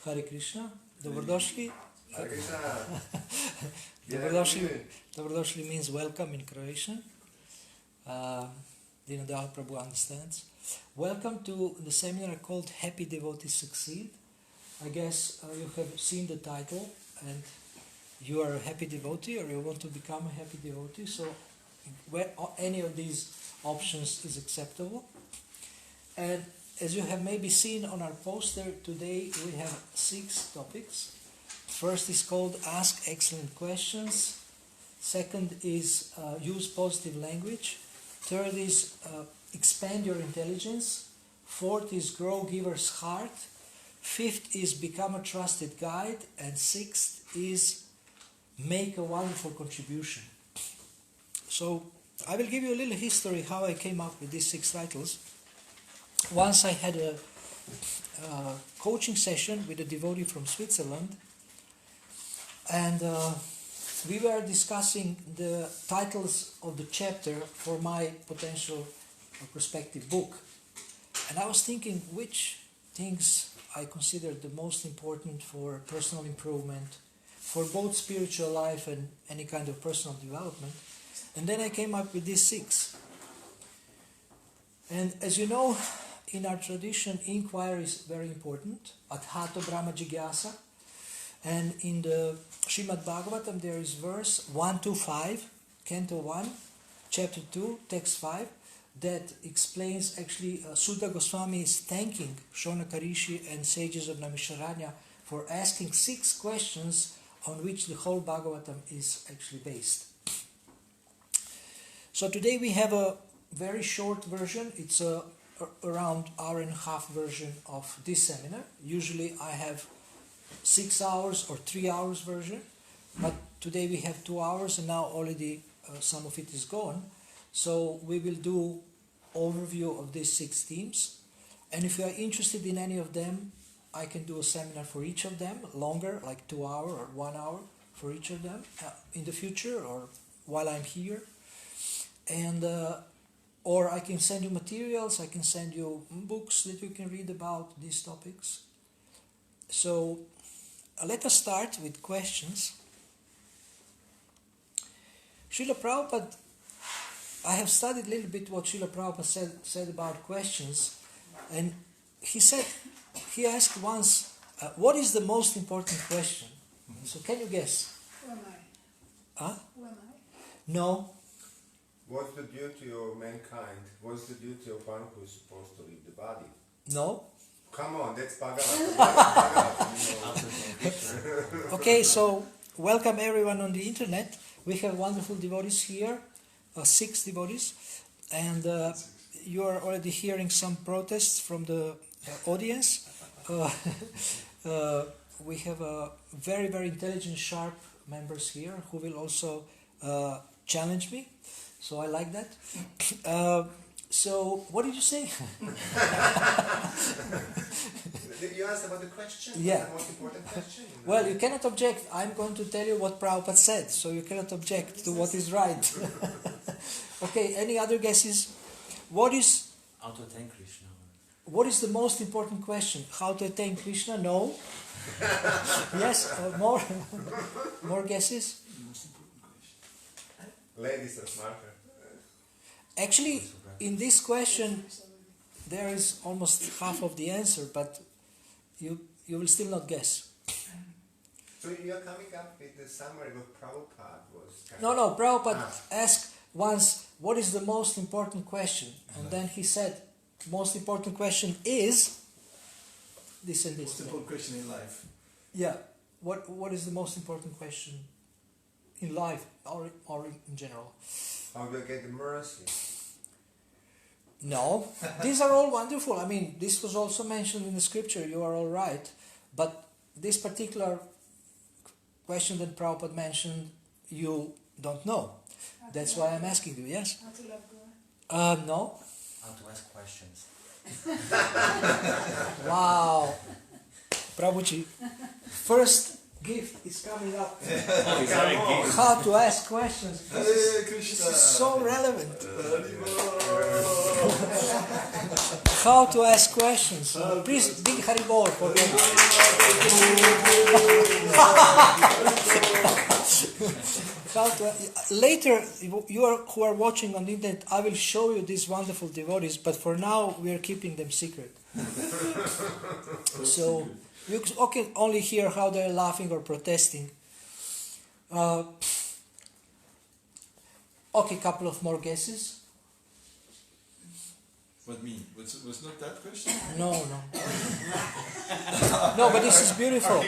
Hare Krishna. Dobrodošli. Hare Krishna. Dobrodošli means welcome in Croatian. Dinadal Prabhu understands. Welcome to the seminar called Happy Devotees Succeed. I guess you have seen the title and you are a happy devotee or you want to become a happy devotee. So any of these options is acceptable. And as you have maybe seen on our poster, today we have 6 topics. First is called Ask Excellent Questions. Second is Use Positive Language. Third is Expand Your Intelligence. Fourth is Grow Giver's Heart. Fifth is Become a Trusted Guide. And sixth is Make a Wonderful Contribution. So I will give you a little history how I came up with these 6 titles. Once I had a coaching session with a devotee from Switzerland, and we were discussing the titles of the chapter for my potential prospective book. And I was thinking which things I consider the most important for personal improvement, for both spiritual life and any kind of personal development. And then I came up with these 6. And as you know, in our tradition, inquiry is very important. Adhato Brahma Jigyasa. And in the Srimad Bhagavatam, there is verse 125, Canto 1, Chapter 2, Text 5, that explains actually Sutta Goswami is thanking Shonaka Rishi and sages of Naimisharanya for asking 6 questions on which the whole Bhagavatam is actually based. So today we have a very short version. It's a around hour and a half version of this seminar. Usually I have 6 hours or 3 hours version, but today we have 2 hours and now already some of it is gone. So we will do overview of these 6 themes, and if you are interested in any of them, I can do a seminar for each of them, longer, like 2 hours or 1 hour for each of them in the future or while I'm here. And or I can send you materials, I can send you books that you can read about these topics. So let us start with questions. Srila Prabhupada, I have studied a little bit what Srila Prabhupada said about questions, and he asked once, what is the most important question? So can you guess? Who am I? Huh? Who am I? No. What's the duty of mankind? What's the duty of one who is supposed to leave the body? No. Come on, that's Bhagavad. Okay, so welcome everyone on the internet. We have wonderful devotees here, 6 devotees, and you are already hearing some protests from the audience. We have very, very intelligent, sharp members here who will also challenge me. So I like that. So what did you say? You asked about the question? Yeah. The most important question? Well, you cannot object. I'm going to tell you what Prabhupada said, so you cannot object to what is right. Okay, any other guesses? What is... How to attain Krishna? What is the most important question? How to attain Krishna? No. Yes, more? More guesses? Ladies are smarter. Actually, in this question, there is almost half of the answer, but you will still not guess. So you're coming up with the summary what Prabhupada was kind No, Prabhupada asked once, what is the most important question? And then he said, most important question is this and this. Most important question in life. Yeah. What is the most important question in life or in general? How do I get the mercy? No. These are all wonderful. I mean, this was also mentioned in the scripture. You are all right. But this particular question that Prabhupada mentioned, you don't know. That's why I'm asking you, yes? How to love God? No. How to ask questions. Wow. Prabhuji, first gift is coming up. How to ask questions. This is so relevant. how to ask questions. Please, big Haribol for them. Later, who are watching on the internet, I will show you these wonderful devotees, but for now, we are keeping them secret. So, you can only hear how they're laughing or protesting. Okay, couple of more guesses. What me? Was not that question? No. No, but this is beautiful.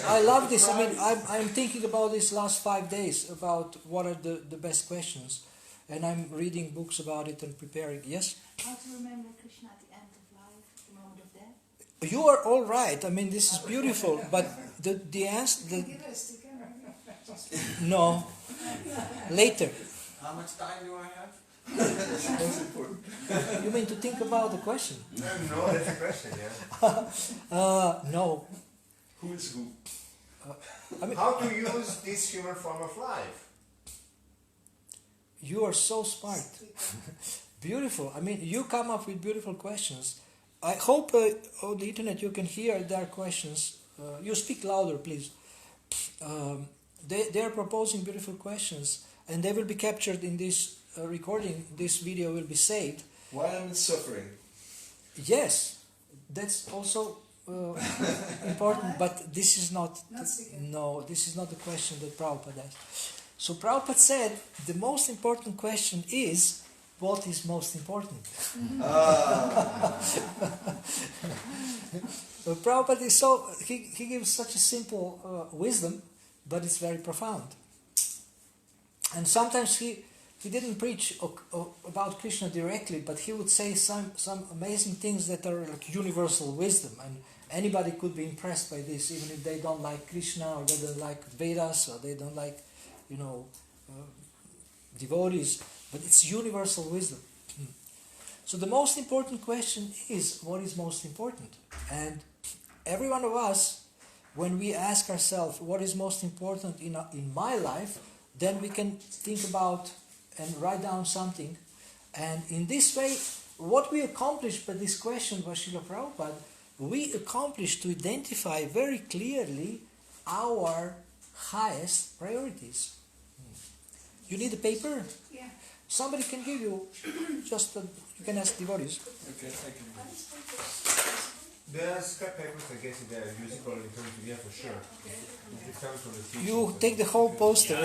I love this. I mean, I'm thinking about this last 5 days, about what are the best questions. And I'm reading books about it and preparing. Yes? How to remember Krishna at the end of life, the moment of death? You are all right. I mean, this is beautiful. But the answer... No. Later. How much time do I have? That's the most important. You mean to think about the question? No, that's a question, yeah. No. Who is who? I mean, How to use this human form of life? you are so smart. Beautiful. I mean, you come up with beautiful questions. I hope on the internet you can hear their questions. You speak louder, please. They are proposing beautiful questions, and they will be captured in this recording. This video will be saved. Why am I suffering? Yes, that's also important, but this is not this is not the question that Prabhupada asked. So Prabhupada said the most important question is, what is most important? So Prabhupada is he gives such a simple wisdom, but it's very profound. And sometimes he didn't preach about Krishna directly, but he would say some amazing things that are like universal wisdom, and anybody could be impressed by this, even if they don't like Krishna, or they don't like Vedas, or they don't like, devotees, but it's universal wisdom. So the most important question is, what is most important? And every one of us, when we ask ourselves, what is most important in my life, then we can think about and write down something. And in this way, what we accomplished by this question, Vasila Prabhupada, we accomplished to identify very clearly our highest priorities. You need a paper? Yeah. Somebody can give you, just you can ask devotees. Okay, I can. The scrap papers, I guess, they are usable in terms of, yeah, for sure. It comes from the teachings You of- take the whole poster,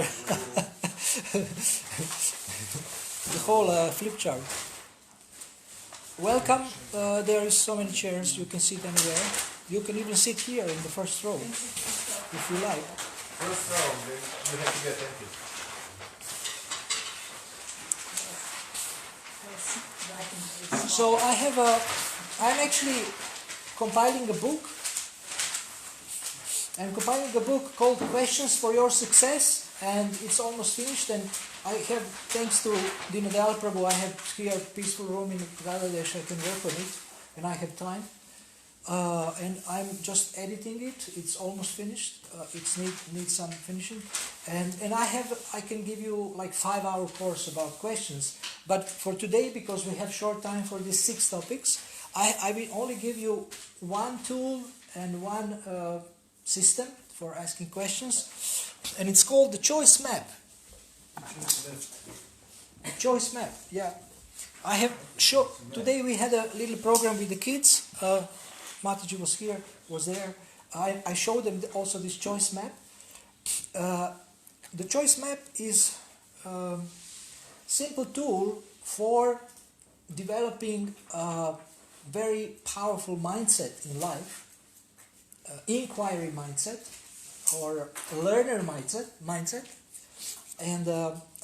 the whole flip chart. Welcome. There is so many chairs. You can sit anywhere. You can even sit here in the first row, if you like. First row, then you have to be attentive. So I'm actually compiling a book. I'm compiling a book called Questions for Your Success, and it's almost finished. And I have, thanks to Dinadayal Prabhu, I have here a peaceful room in Bangladesh. I can work on it, and I have time. And I'm just editing it. It's almost finished. It needs some finishing, and I can give you like 5-hour course about questions. But for today, because we have short time for these 6 topics, I will only give you one tool and one system for asking questions, and it's called the choice map. The choice map, yeah. I have today we had a little program with the kids. Mataji was there. I showed them also this choice map. The choice map is a simple tool for developing a very powerful mindset in life, inquiry mindset or learner mindset. And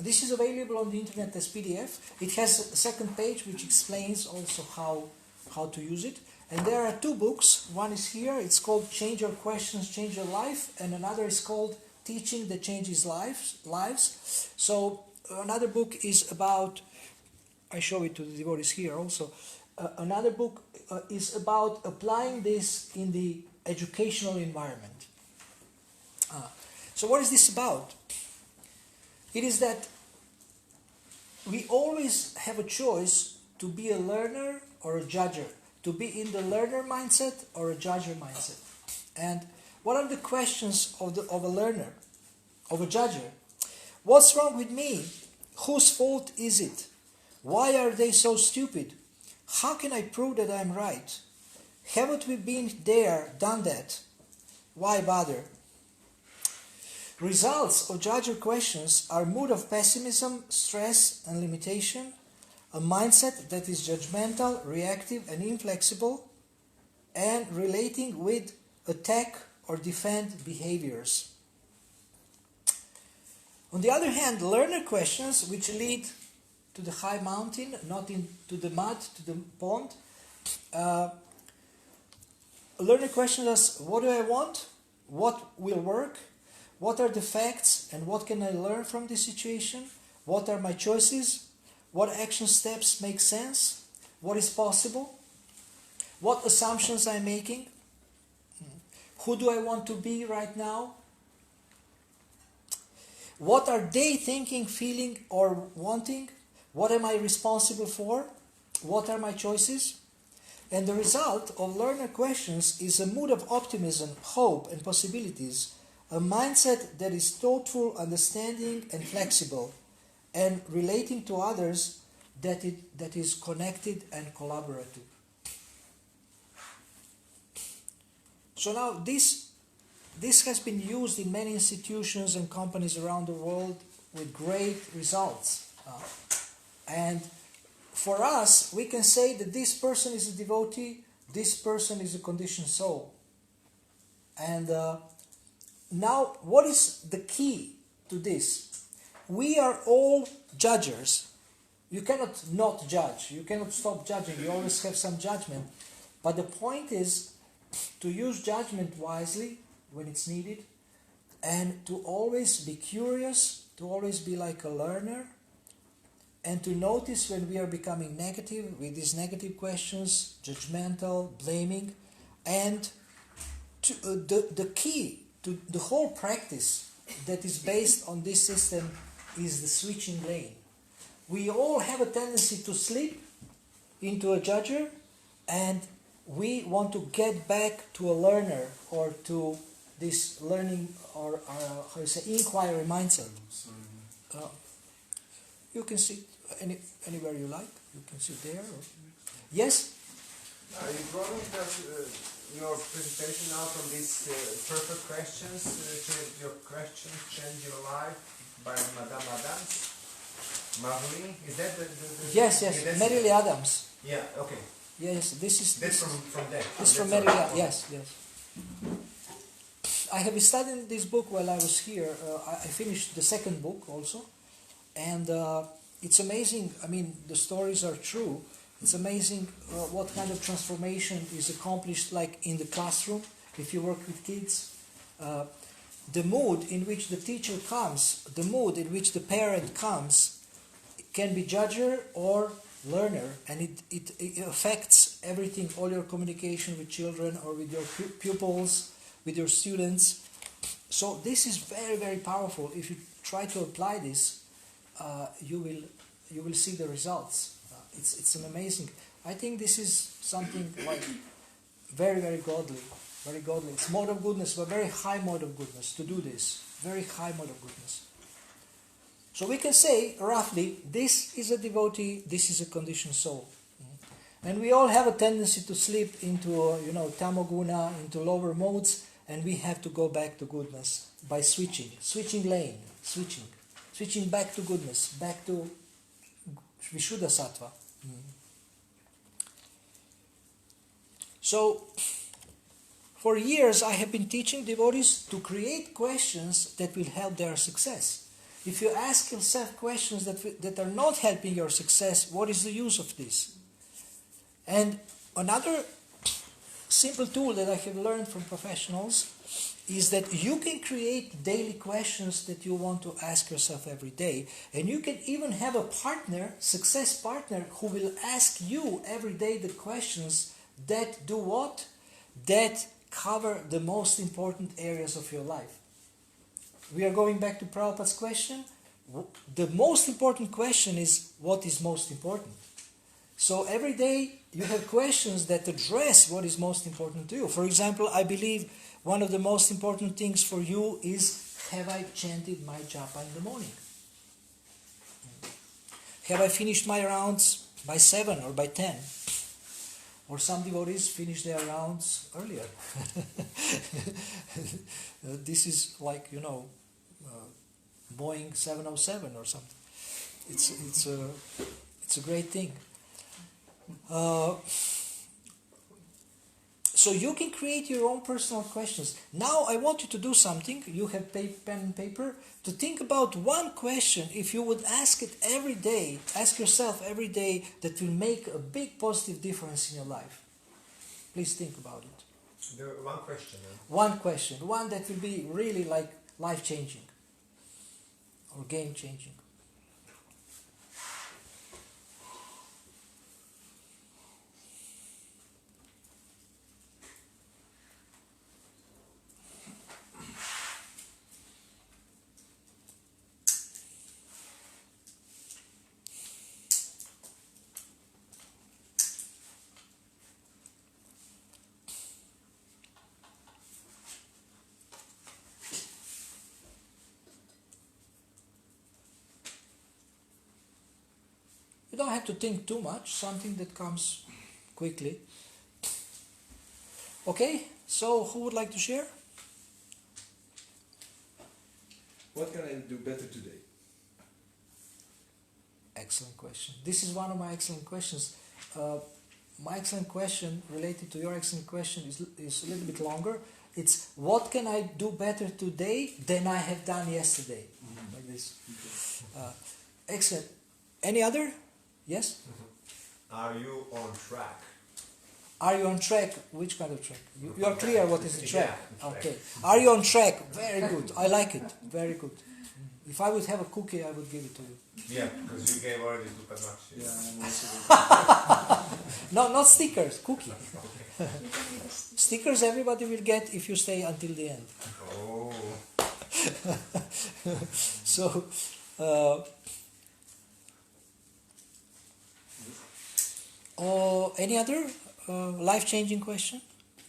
this is available on the internet as PDF. It has a second page which explains also how to use it. And there are 2 books. One is here. It's called Change Your Questions, Change Your Life. And another is called Teaching That Changes Lives. So another book is about, I show it to the devotees here also. Another book is about applying this in the educational environment. So what is this about? It is that we always have a choice to be a learner or a judger? To be in the learner mindset or a judger mindset? And what are the questions of a learner, of a judger? What's wrong with me? Whose fault is it? Why are they so stupid? How can I prove that I'm right? Haven't we been there, done that? Why bother? Results of judger questions are mood of pessimism, stress and limitation, a mindset that is judgmental, reactive and inflexible, and relating with attack or defend behaviors. On the other hand, learner questions which lead to the high mountain, not into the mud, to the pond. Learner questions us, what do I want? What will work? What are the facts and what can I learn from this situation? What are my choices? What action steps make sense? What is possible? What assumptions I'm making? Who do I want to be right now? What are they thinking, feeling or wanting? What am I responsible for? What are my choices? And the result of learner questions is a mood of optimism, hope and possibilities, a mindset that is thoughtful, understanding and flexible, and relating to others that is connected and collaborative. So now this has been used in many institutions and companies around the world with great results. And for us, we can say that this person is a devotee, this person is a conditioned soul. And now, what is the key to this? We are all judgers. You cannot not judge. You cannot stop judging. You always have some judgment. But the point is to use judgment wisely when it's needed, and to always be curious, to always be like a learner, and to notice when we are becoming negative with these negative questions, judgmental, blaming, and the key to the whole practice that is based on this system is the switching lane. We all have a tendency to slip into a judger, and we want to get back to a learner or to this learning or how you say inquiry mindset. You can sit anywhere you like. You can sit there. Or... Yes? You brought your presentation now from these perfect questions, change your questions, change your life by Madame Adams. Marie, is that the Yes, yeah, Mary Adams. Yeah, okay. Yes, this is From there. This is from Mary Adams. Yes. I have studied this book while I was here. I finished the second book also, and it's amazing. I mean, the stories are true. It's amazing what kind of transformation is accomplished, like in the classroom, if you work with kids. The mood in which the teacher comes, the mood in which the parent comes, can be judger or learner, and it affects everything, all your communication with children or with your pupils, with your students. So this is very, very powerful. If you try to apply this, you will see the results. It's an amazing. I think this is something like very, very godly, very godly. It's mode of goodness, but very high mode of goodness to do this. Very high mode of goodness. So we can say roughly, this is a devotee, this is a conditioned soul. And we all have a tendency to slip into, tamoguna, into lower modes, and we have to go back to goodness by switching lane, switching back to goodness, back to Vishuddha Sattva. So, for years I have been teaching devotees to create questions that will help their success. If you ask yourself questions that are not helping your success, what is the use of this? And another simple tool that I have learned from professionals is that you can create daily questions that you want to ask yourself every day. And you can even have a partner, success partner, who will ask you every day the questions that do what? That cover the most important areas of your life. We are going back to Prabhupada's question. The most important question is, what is most important? So every day you have questions that address what is most important to you. For example, I believe one of the most important things for you is, have I chanted my japa in the morning? Have I finished my rounds by 7 or by 10? Or some devotees finish their rounds earlier. This is like, Boeing 707 or something. It's a great thing. So you can create your own personal questions. Now I want you to do something. You have pen and paper to think about one question. If you would ask it every day, ask yourself every day, that will make a big positive difference in your life. Please think about it. One question. One question. One that will be really like life-changing or game-changing. You don't have to think too much, something that comes quickly. Okay, so who would like to share? What can I do better today? Excellent question. This is one of my excellent questions. My excellent question related to your excellent question is a little bit longer. It's, what can I do better today than I have done yesterday? Like this. Excellent. Any other? Yes? Are you on track? Are you on track? Which kind of track? You are clear what is the track? Yeah, Okay. Are you on track? Very good. I like it. Very good. If I would have a cookie, I would give it to you. Yeah, because you gave already to Padmakshi. Yeah, I'm also No, not stickers. Cookie. You can read the Stickers everybody will get if you stay until the end. Oh. So, any other life-changing question?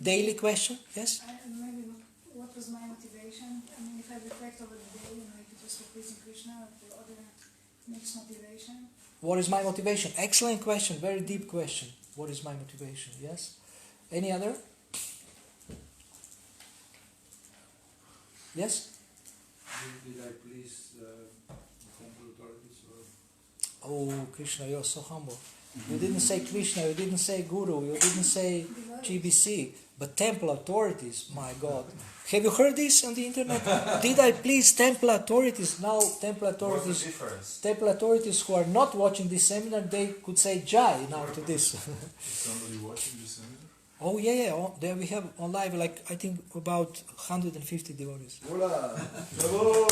Daily question? Yes? Maybe what was my motivation? I mean, if I reflect over the day, if it was for pleasing Krishna or for other next motivation. What is my motivation? Excellent question. Very deep question. What is my motivation? Yes? Any other? Yes? Did I please the temple authorities or? Oh, Krishna, you're so humble. You didn't say Krishna, you didn't say Guru, you didn't say GBC, but temple authorities, my God. Have you heard this on the internet? Did I please temple authorities? Now temple What's the authorities, difference? temple authorities who are not watching this seminar, they could say Jai now to this. Is somebody watching the seminar? Oh yeah. Oh, there we have on live, like I think about 150 devotees. Hola! Bravo!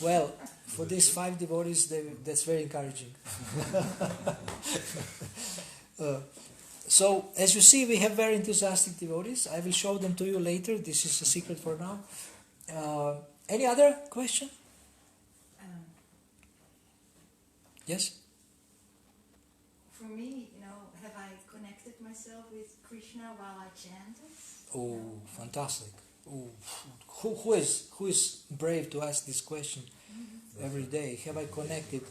Well, for these 5 devotees, that's very encouraging. So, as you see, we have very enthusiastic devotees. I will show them to you later. This is a secret for now. Any other question? Yes? For me, have I connected myself with Krishna while I chanted? Oh, fantastic. Oh, who is brave to ask this question every day? Have I connected?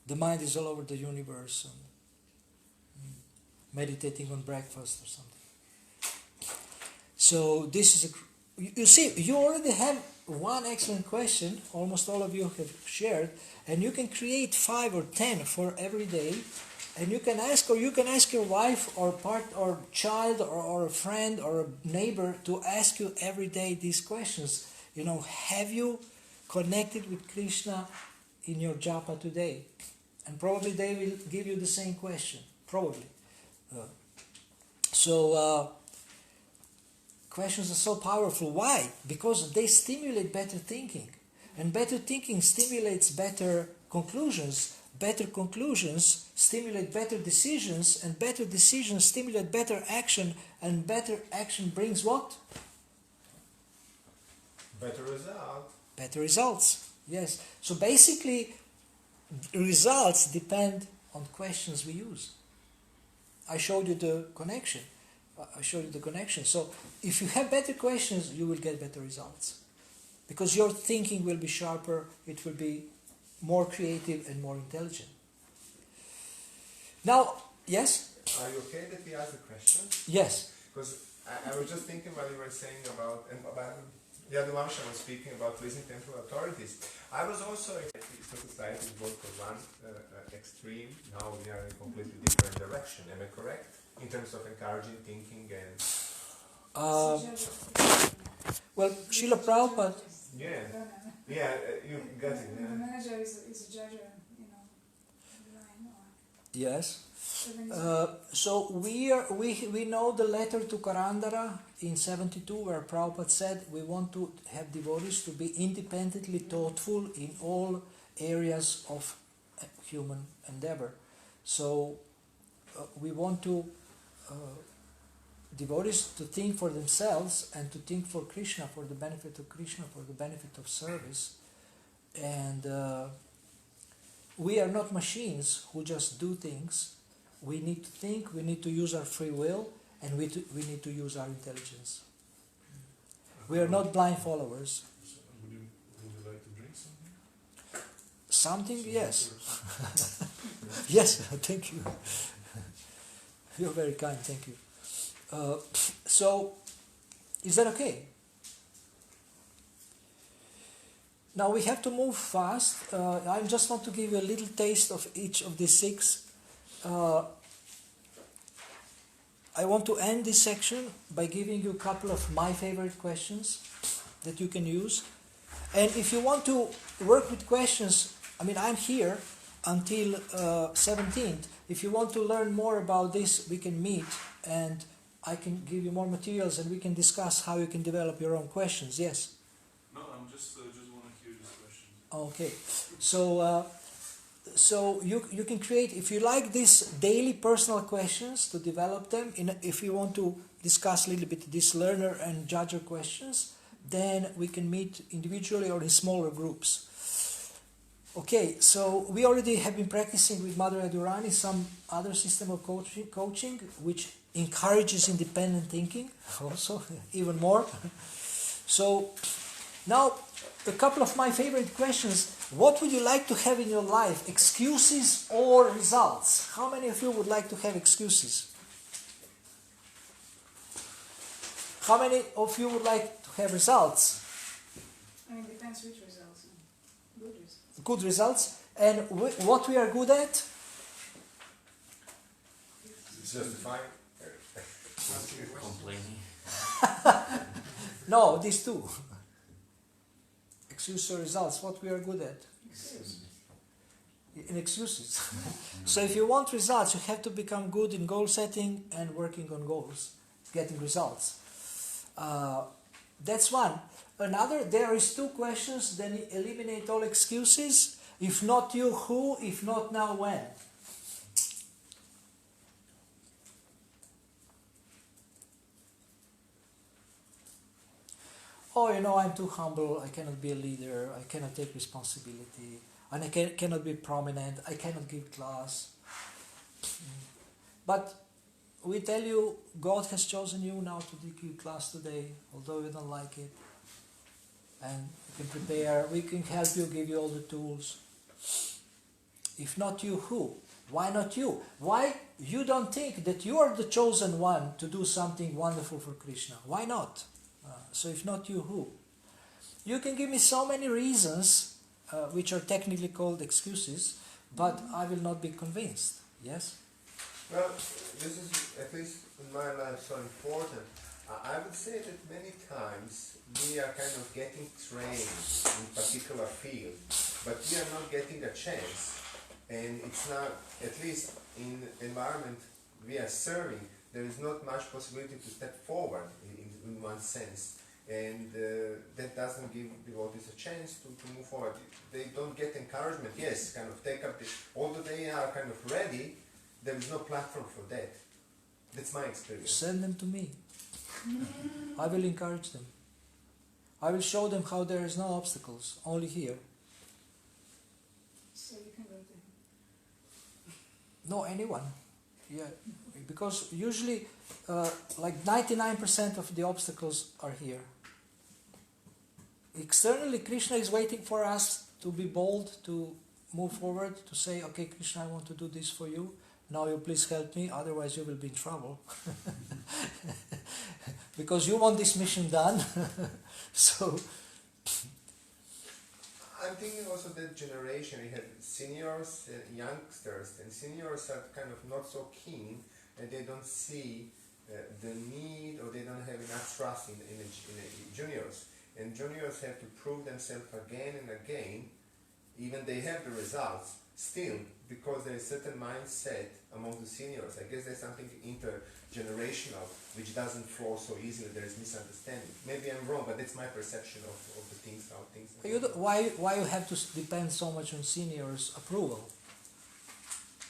The mind is all over the universe and meditating on breakfast or something. So this is you see, you already have one excellent question. Almost all of you have shared, and you can create 5 or 10 for every day. And you can ask your wife or child or a friend or a neighbor to ask you every day these questions. Have you connected with Krishna in your japa today? And probably they will give you the same question. Probably. Questions are so powerful. Why? Because they stimulate better thinking. And better thinking stimulates better conclusions. Better conclusions stimulate better decisions, and better decisions stimulate better action, and better action brings what? Better result. Better results. Yes. So basically, results depend on questions we use. I showed you the connection. So if you have better questions, you will get better results. Because your thinking will be sharper, it will be more creative and more intelligent. Now, yes? Are you okay that we ask the question? Yes. Because I was just thinking while you were saying about, and about the other one was speaking about listening to temporal authorities. I was also expecting the society to go to one extreme. Now we are in a completely different direction. Am I correct? In terms of encouraging thinking and... Well, Srila Prabhupada... Yeah, yeah, you got it. The Yeah. manager is a judge, line or Yes. 7 So we know the letter to Karandara in 72 where Prabhupada said we want to have devotees to be independently thoughtful in all areas of human endeavor. So we want to devotees to think for themselves and to think for Krishna, for the benefit of Krishna, for the benefit of service. And we are not machines who just do things. We need to think, we need to use our free will, and we need to use our intelligence. We are not blind followers. Would you like to drink something? Something, yes. Water or something? Yes, thank you. You're very kind, thank you. So, is that okay? Now we have to move fast. I just want to give you a little taste of each of the 6. I want to end this section by giving you a couple of my favorite questions that you can use. And if you want to work with questions, I mean, I'm here until 17th. If you want to learn more about this, we can meet and I can give you more materials and we can discuss how you can develop your own questions. Yes? No, I'm just want to hear this question. Okay. So you can create, if you like these daily personal questions, to develop them, if you want to discuss a little bit these learner and judger questions, then we can meet individually or in smaller groups. Okay, so we already have been practicing with Mother Adurani some other system of coaching which encourages independent thinking also, even more. So now a couple of my favorite questions. What would you like to have in your life? Excuses or results? How many of you would like to have excuses? How many of you would like to have results? I mean, depends which results. Good results. Good results. And what we are good at? Justifying. Complaining. No, these two. Excuses or results, what we are good at? In excuses. So if you want results, you have to become good in goal setting and working on goals, getting results. That's one. Another, there is 2 questions, then eliminate all excuses. If not you, who? If not now, when? Oh, I'm too humble, I cannot be a leader, I cannot take responsibility, and I cannot be prominent, I cannot give class. But we tell you, God has chosen you now to give class today, although you don't like it. And you can prepare, we can help you, give you all the tools. If not you, who? Why not you? Why you don't think that you are the chosen one to do something wonderful for Krishna? Why not? So if not you, who? You can give me so many reasons, which are technically called excuses, but I will not be convinced. Yes? Well, this is, at least in my life, so important. I would say that many times we are kind of getting trained in a particular field, but we are not getting a chance. And it's not, at least in the environment we are serving, there is not much possibility to step forward in one sense. And that doesn't give devotees a chance to move forward. They don't get encouragement, yes, kind of take up this, although they are kind of ready, there is no platform for that. That's my experience. Send them to me. I will encourage them. I will show them how there is no obstacles, only here. No, anyone. Yeah, because usually, like 99% of the obstacles are here. Externally, Krishna is waiting for us to be bold, to move forward, to say, okay, Krishna, I want to do this for you. Now you please help me, otherwise you will be in trouble. Because you want this mission done. So, I'm thinking also that generation, we have seniors and youngsters, and seniors are kind of not so keen, and they don't see the need, or they don't have enough trust in the juniors. And juniors have to prove themselves again and again, even they have the results, still, because there is certain mindset among the seniors. I guess there's something intergenerational which doesn't flow so easily, there is misunderstanding. Maybe I'm wrong, but that's my perception of the things, how things are. why you have to depend so much on seniors' approval?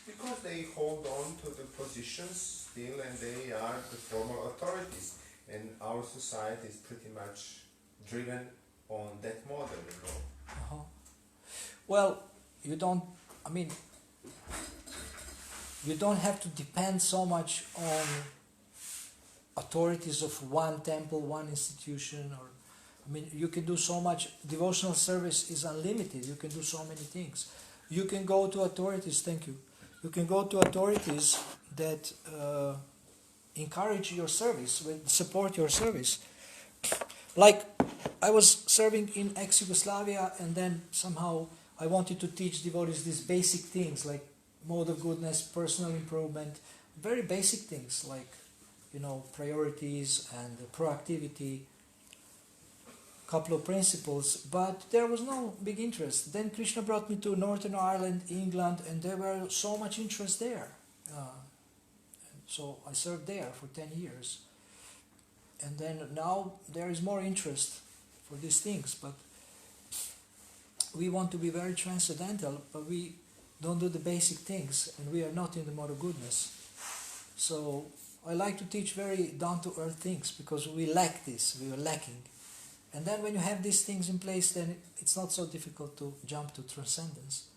Because they hold on to the positions still, and they are the formal authorities. And our society is pretty much driven on that model, you know. Uh-huh. Well, you don't have to depend so much on authorities of one temple, one institution, or you can do so much. Devotional service is unlimited. You can do so many things. You can go to authorities, thank you. You can go to authorities that encourage your service, support your service. Like, I was serving in ex-Yugoslavia, and then somehow I wanted to teach devotees these basic things like mode of goodness, personal improvement, very basic things like, priorities and proactivity, couple of principles, but there was no big interest. Then Krishna brought me to Northern Ireland, England, and there were so much interest there. So I served there for 10 years. And then now there is more interest for these things, but we want to be very transcendental, but we don't do the basic things, and we are not in the mode of goodness. So I like to teach very down-to-earth things, because we lack this, we are lacking. And then when you have these things in place, then it's not so difficult to jump to transcendence.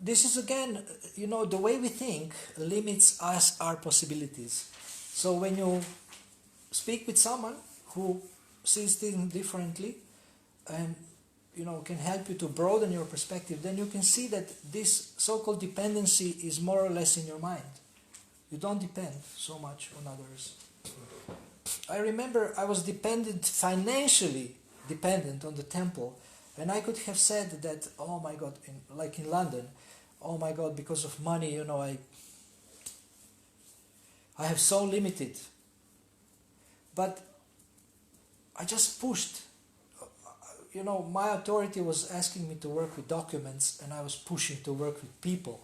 This is again, the way we think limits us, our possibilities. So when you speak with someone who sees things differently and can help you to broaden your perspective, then you can see that this so-called dependency is more or less in your mind. You don't depend so much on others. I remember I was financially dependent on the temple, and I could have said that, oh my God, like in London, oh my God, because of money, I have so limited. But I just pushed. My authority was asking me to work with documents, and I was pushing to work with people.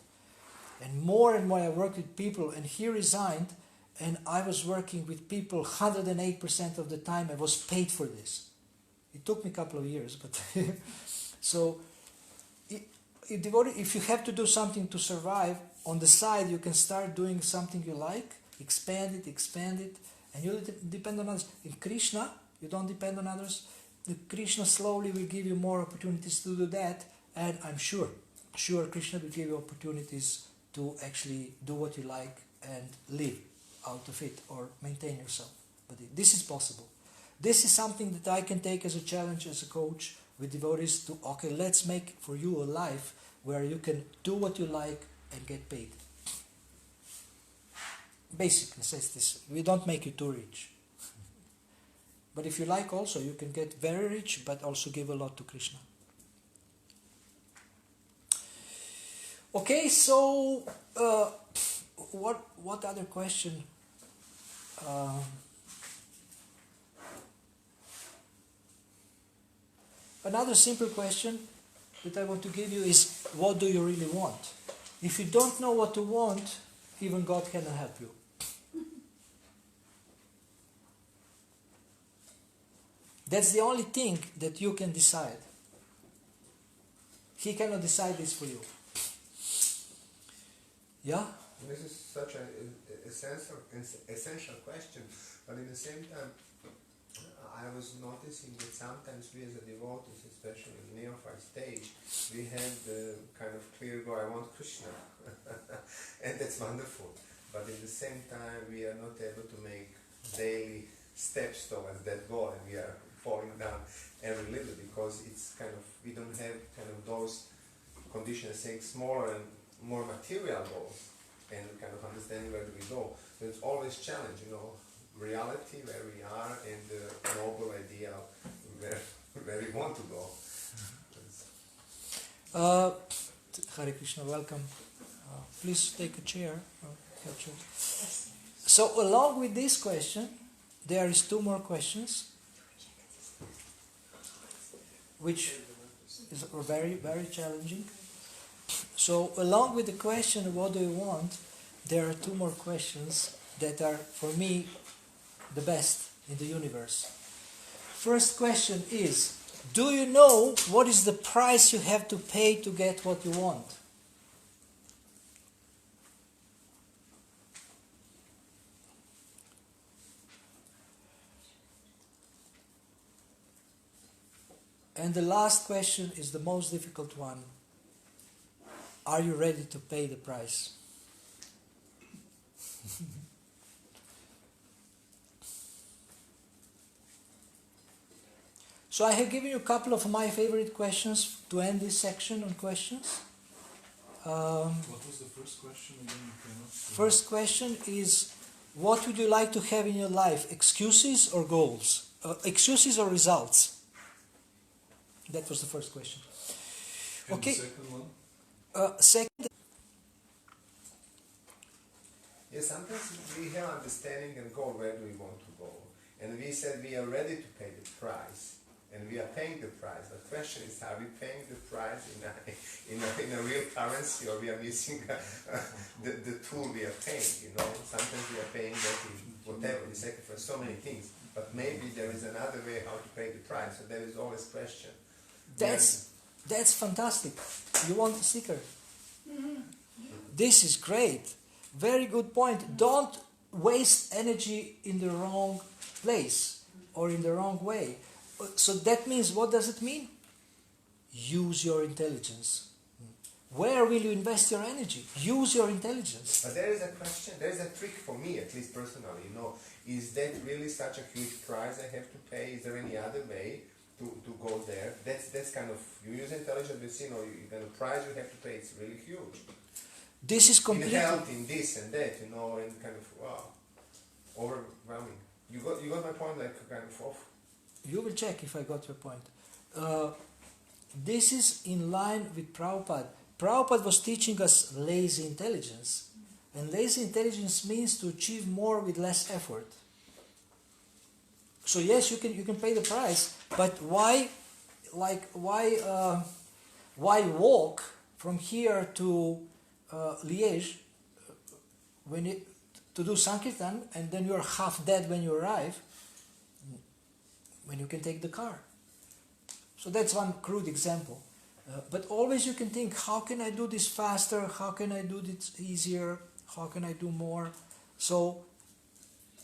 And more I worked with people, and he resigned, and I was working with people 108% of the time. I was paid for this. It took me a couple of years, but so if you have to do something to survive, on the side you can start doing something you like, expand it, and you depend on others. In Krishna, you don't depend on others. Krishna slowly will give you more opportunities to do that, and I'm sure Krishna will give you opportunities to actually do what you like and live out of it or maintain yourself. But this is possible. This is something that I can take as a challenge as a coach with devotees to, okay, let's make for you a life where you can do what you like and get paid. Basic necessities. We don't make you too rich. But if you like also, you can get very rich but also give a lot to Krishna. Okay, so what other question? Another simple question that I want to give you is, what do you really want? If you don't know what to want, even God cannot help you. That's the only thing that you can decide. He cannot decide this for you. Yeah? This is such an essential question, but at the same time, I was noticing that sometimes we as a devotees, especially in neophyte stage, we had the kind of clear goal, I want Krishna. And that's wonderful. But at the same time, we are not able to make daily steps towards that goal, and we are falling down every little because it's kind of, we don't have kind of those conditions, saying smaller and more material goals, and kind of understanding where do we go. So it's always challenge, reality where we are and the noble idea where we want to go. Hare Krishna, welcome. Please take a chair. So along with this question, there is two more questions, which is very, very challenging. So along with the question, what do you want, there are two more questions that are, for me, the best in the universe. First question is, do you know what is the price you have to pay to get what you want? And the last question is the most difficult one. Are you ready to pay the price? So I have given you a couple of my favorite questions to end this section on questions. What was the first question again? First question is, what would you like to have in your life? Excuses or goals? Excuses or results? That was the first question. And Okay. the second one? Second, Yes, sometimes we have understanding and goal, where do we want to go? And we said we are ready to pay the price. And we are paying the price. The question is, are we paying the price in a real currency, or we are missing the tool we are paying? Sometimes we are paying that in whatever, we sacrifice so many things. But maybe there is another way how to pay the price. So there is always question. that's fantastic. You want the sticker? This is great. Very good point. Don't waste energy in the wrong place or in the wrong way. So that means, what does it mean? Use your intelligence. Where will you invest your energy? Use your intelligence. But there is a question, there is a trick for me, at least personally, is that really such a huge price I have to pay? Is there any other way to go there? That's kind of, you use intelligence, but you kind of price you have to pay, it's really huge. This is In completely... health, in this and that, and kind of, wow, overwhelming. You got my point, like kind of off. You will check if I got your point. This is in line with Prabhupada. Prabhupada was teaching us lazy intelligence. And lazy intelligence means to achieve more with less effort. So yes, you can pay the price, but why walk from here to Liège to do Sankirtan, and then you're half dead when you arrive, when you can take the car? So that's one crude example. But always you can think, how can I do this faster? How can I do this easier? How can I do more? So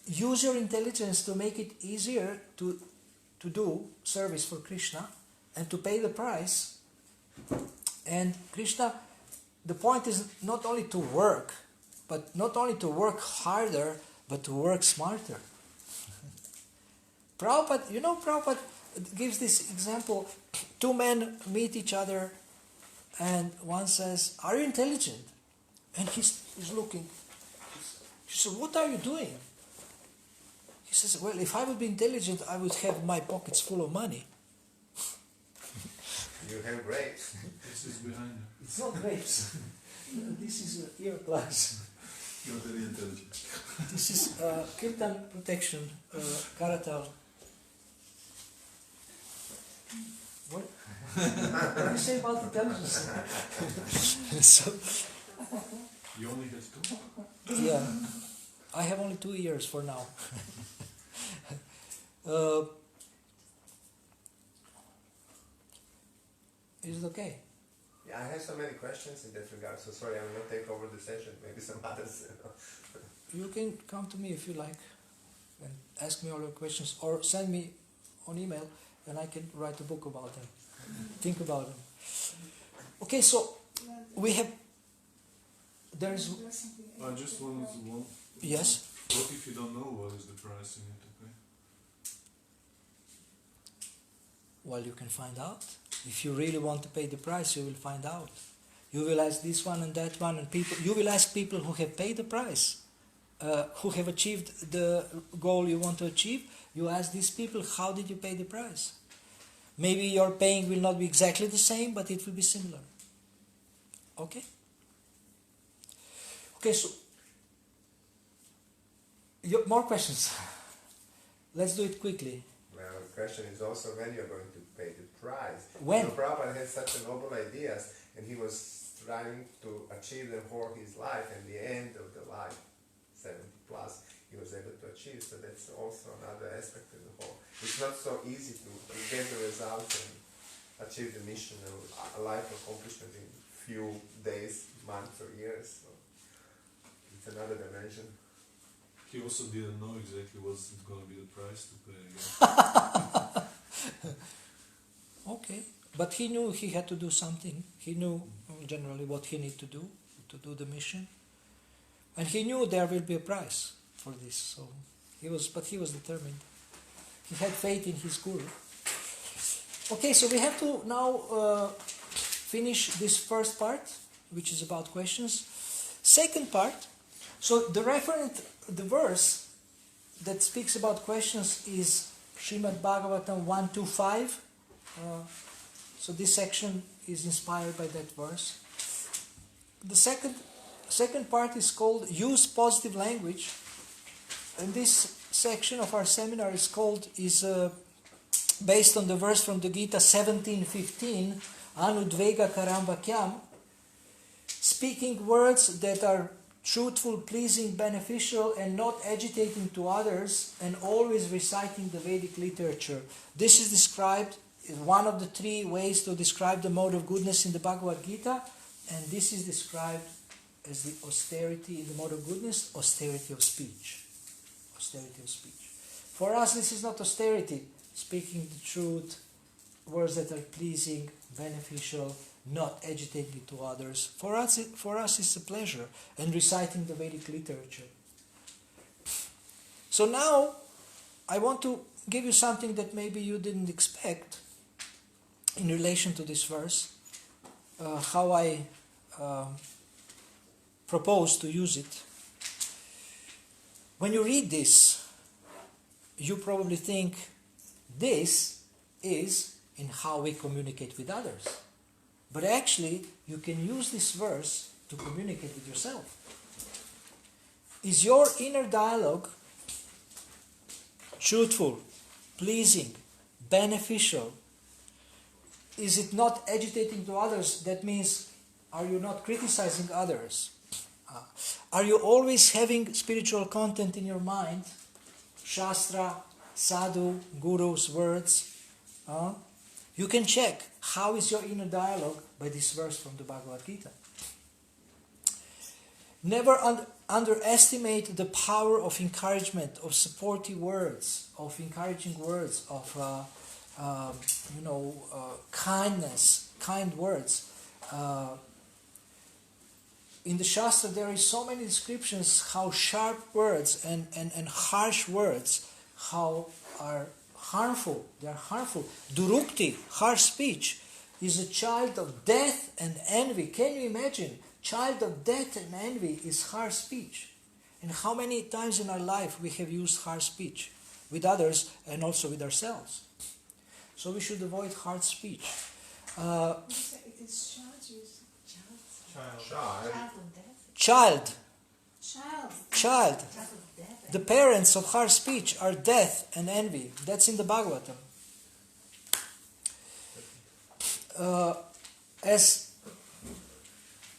use your intelligence to make it easier to do service for Krishna and to pay the price. And Krishna, the point is not only to work, but not only to work harder, but to work smarter. Prabhupada gives this example. Two men meet each other, and one says, "Are you intelligent?" And he's looking. He says, "What are you doing?" He says, "Well, if I would be intelligent, I would have my pockets full of money." You have grapes. This is behind you. It's not grapes. This is earplugs. You're very intelligent. This is kirtan protection, karatal. What? What do you say about intelligence? So, You only have two? yeah, I have only 2 years for now. Is it okay? Yeah, I have so many questions in that regard, so sorry, I will not take over the session, maybe some others. You can come to me if you like. and ask me all your questions, or send me on email, and I can write a book about them. Think about them. Okay, so we have. There's I just wanted one. yes. What if you don't know what is the price you need to pay? Well, you can find out. If you really want to pay the price, you will find out. You will ask this one and that one, and people. You will ask people who have paid the price, who have achieved the goal you want to achieve. You ask these people, how did you pay the price? Maybe your paying will not be exactly the same, but it will be similar. Okay? Okay, so more questions. Let's do it quickly. Well, the question is also when you're going to pay the price. When? So Prabhupada had such a noble ideas, and he was trying to achieve them for his life, and the end of the life, 70 plus, he was able to achieve. So that's also another aspect of the whole. It's not so easy to get the results and achieve the mission of a life accomplishment in few days, months, or years. So it's another dimension. He also didn't know exactly what's going to be the price to pay again. Okay, but he knew he had to do something. He knew generally what he needed to do the mission, and he knew there will be a price for this. So he was determined. He had faith in his guru. Okay, so we have to now finish this first part, which is about questions. Second part. So the verse that speaks about questions is Srimad Bhagavatam 125. So this section is inspired by that verse. The second part is called Use Positive Language, and this section of our seminar is based on the verse from the Gita 17:15, Anudvega Karam Vakyam, speaking words that are truthful, pleasing, beneficial, and not agitating to others, and always reciting the Vedic literature. This is described as one of the three ways to describe the mode of goodness in the Bhagavad Gita, and this is described as the austerity in the mode of goodness, austerity of speech. Austerity of speech. For us, this is not austerity, speaking the truth, words that are pleasing, beneficial, not agitating to others. For us, it's a pleasure, and reciting the Vedic literature. So now, I want to give you something that maybe you didn't expect in relation to this verse, how I propose to use it. When you read this, you probably think this is in how we communicate with others. But actually, you can use this verse to communicate with yourself. Is your inner dialogue truthful, pleasing, beneficial? Is it not agitating to others? That means, are you not criticizing others? Are you always having spiritual content in your mind? Shastra, sadhu, guru's words? You can check how is your inner dialogue by this verse from the Bhagavad Gita. Never underestimate the power of encouragement, of supportive words, of encouraging words, of kindness, kind words. In the Shastra there is so many descriptions how sharp words and harsh words, how are harmful. They are harmful. Durukti, harsh speech, is a child of death and envy. Can you imagine? Child of death and envy is harsh speech. And how many times in our life we have used harsh speech with others and also with ourselves. So we should avoid harsh speech. It is Child. child. The parents of harsh speech are death and envy. That's in the Bhagavatam. As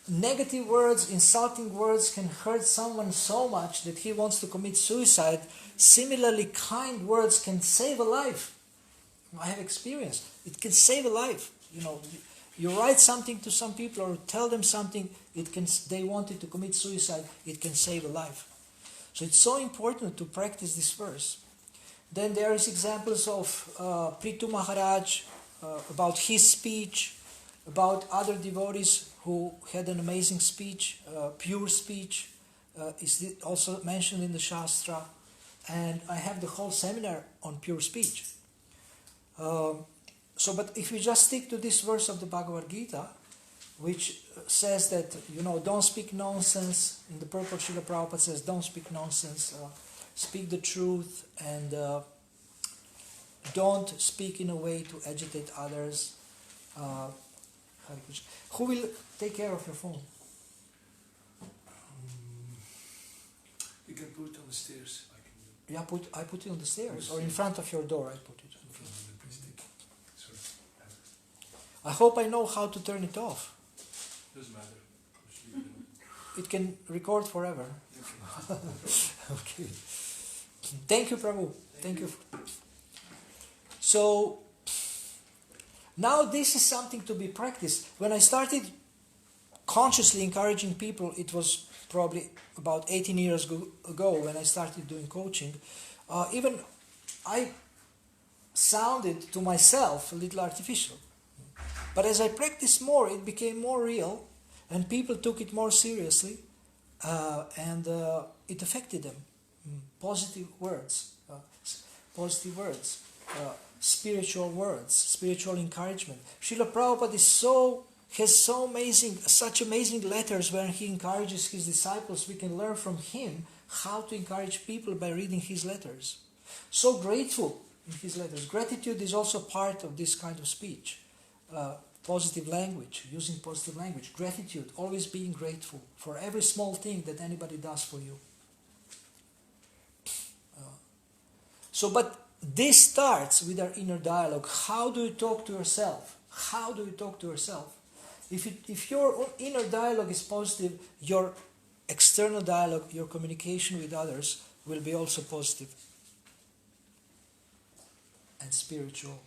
negative words, insulting words can hurt someone so much that he wants to commit suicide, similarly kind words can save a life. I have experienced. It can save a life. You write something to some people or tell them something, they wanted to commit suicide, it can save a life. So it's so important to practice this verse. Then there is examples of Prithu Maharaj, about his speech, about other devotees who had an amazing speech, pure speech, is also mentioned in the Shastra. And I have the whole seminar on pure speech. But if we just stick to this verse of the Bhagavad Gita, which says that, don't speak nonsense, in the purport Srila Prabhupada says, don't speak nonsense, speak the truth, and don't speak in a way to agitate others. Who will take care of your phone? You can put it on the stairs. I can do Yeah, I put it on the stairs, or in front of your door I put it. Sorry. I hope I know how to turn it off. Doesn't matter. Just leave it on. It can record forever. Okay. Thank you, Prabhu. Thank you. So, now this is something to be practiced. When I started consciously encouraging people, it was probably about 18 years ago when I started doing coaching. Even I sounded to myself a little artificial. But as I practiced more, it became more real, and people took it more seriously, and it affected them. Positive words, spiritual words, spiritual encouragement. Srila Prabhupada has such amazing letters where he encourages his disciples. We can learn from him how to encourage people by reading his letters. So grateful in his letters. Gratitude is also part of this kind of speech. Positive language, using positive language. Gratitude, always being grateful for every small thing that anybody does for you. But this starts with our inner dialogue. How do you talk to yourself? How do you talk to yourself? If your inner dialogue is positive, your external dialogue, your communication with others will be also positive and spiritual.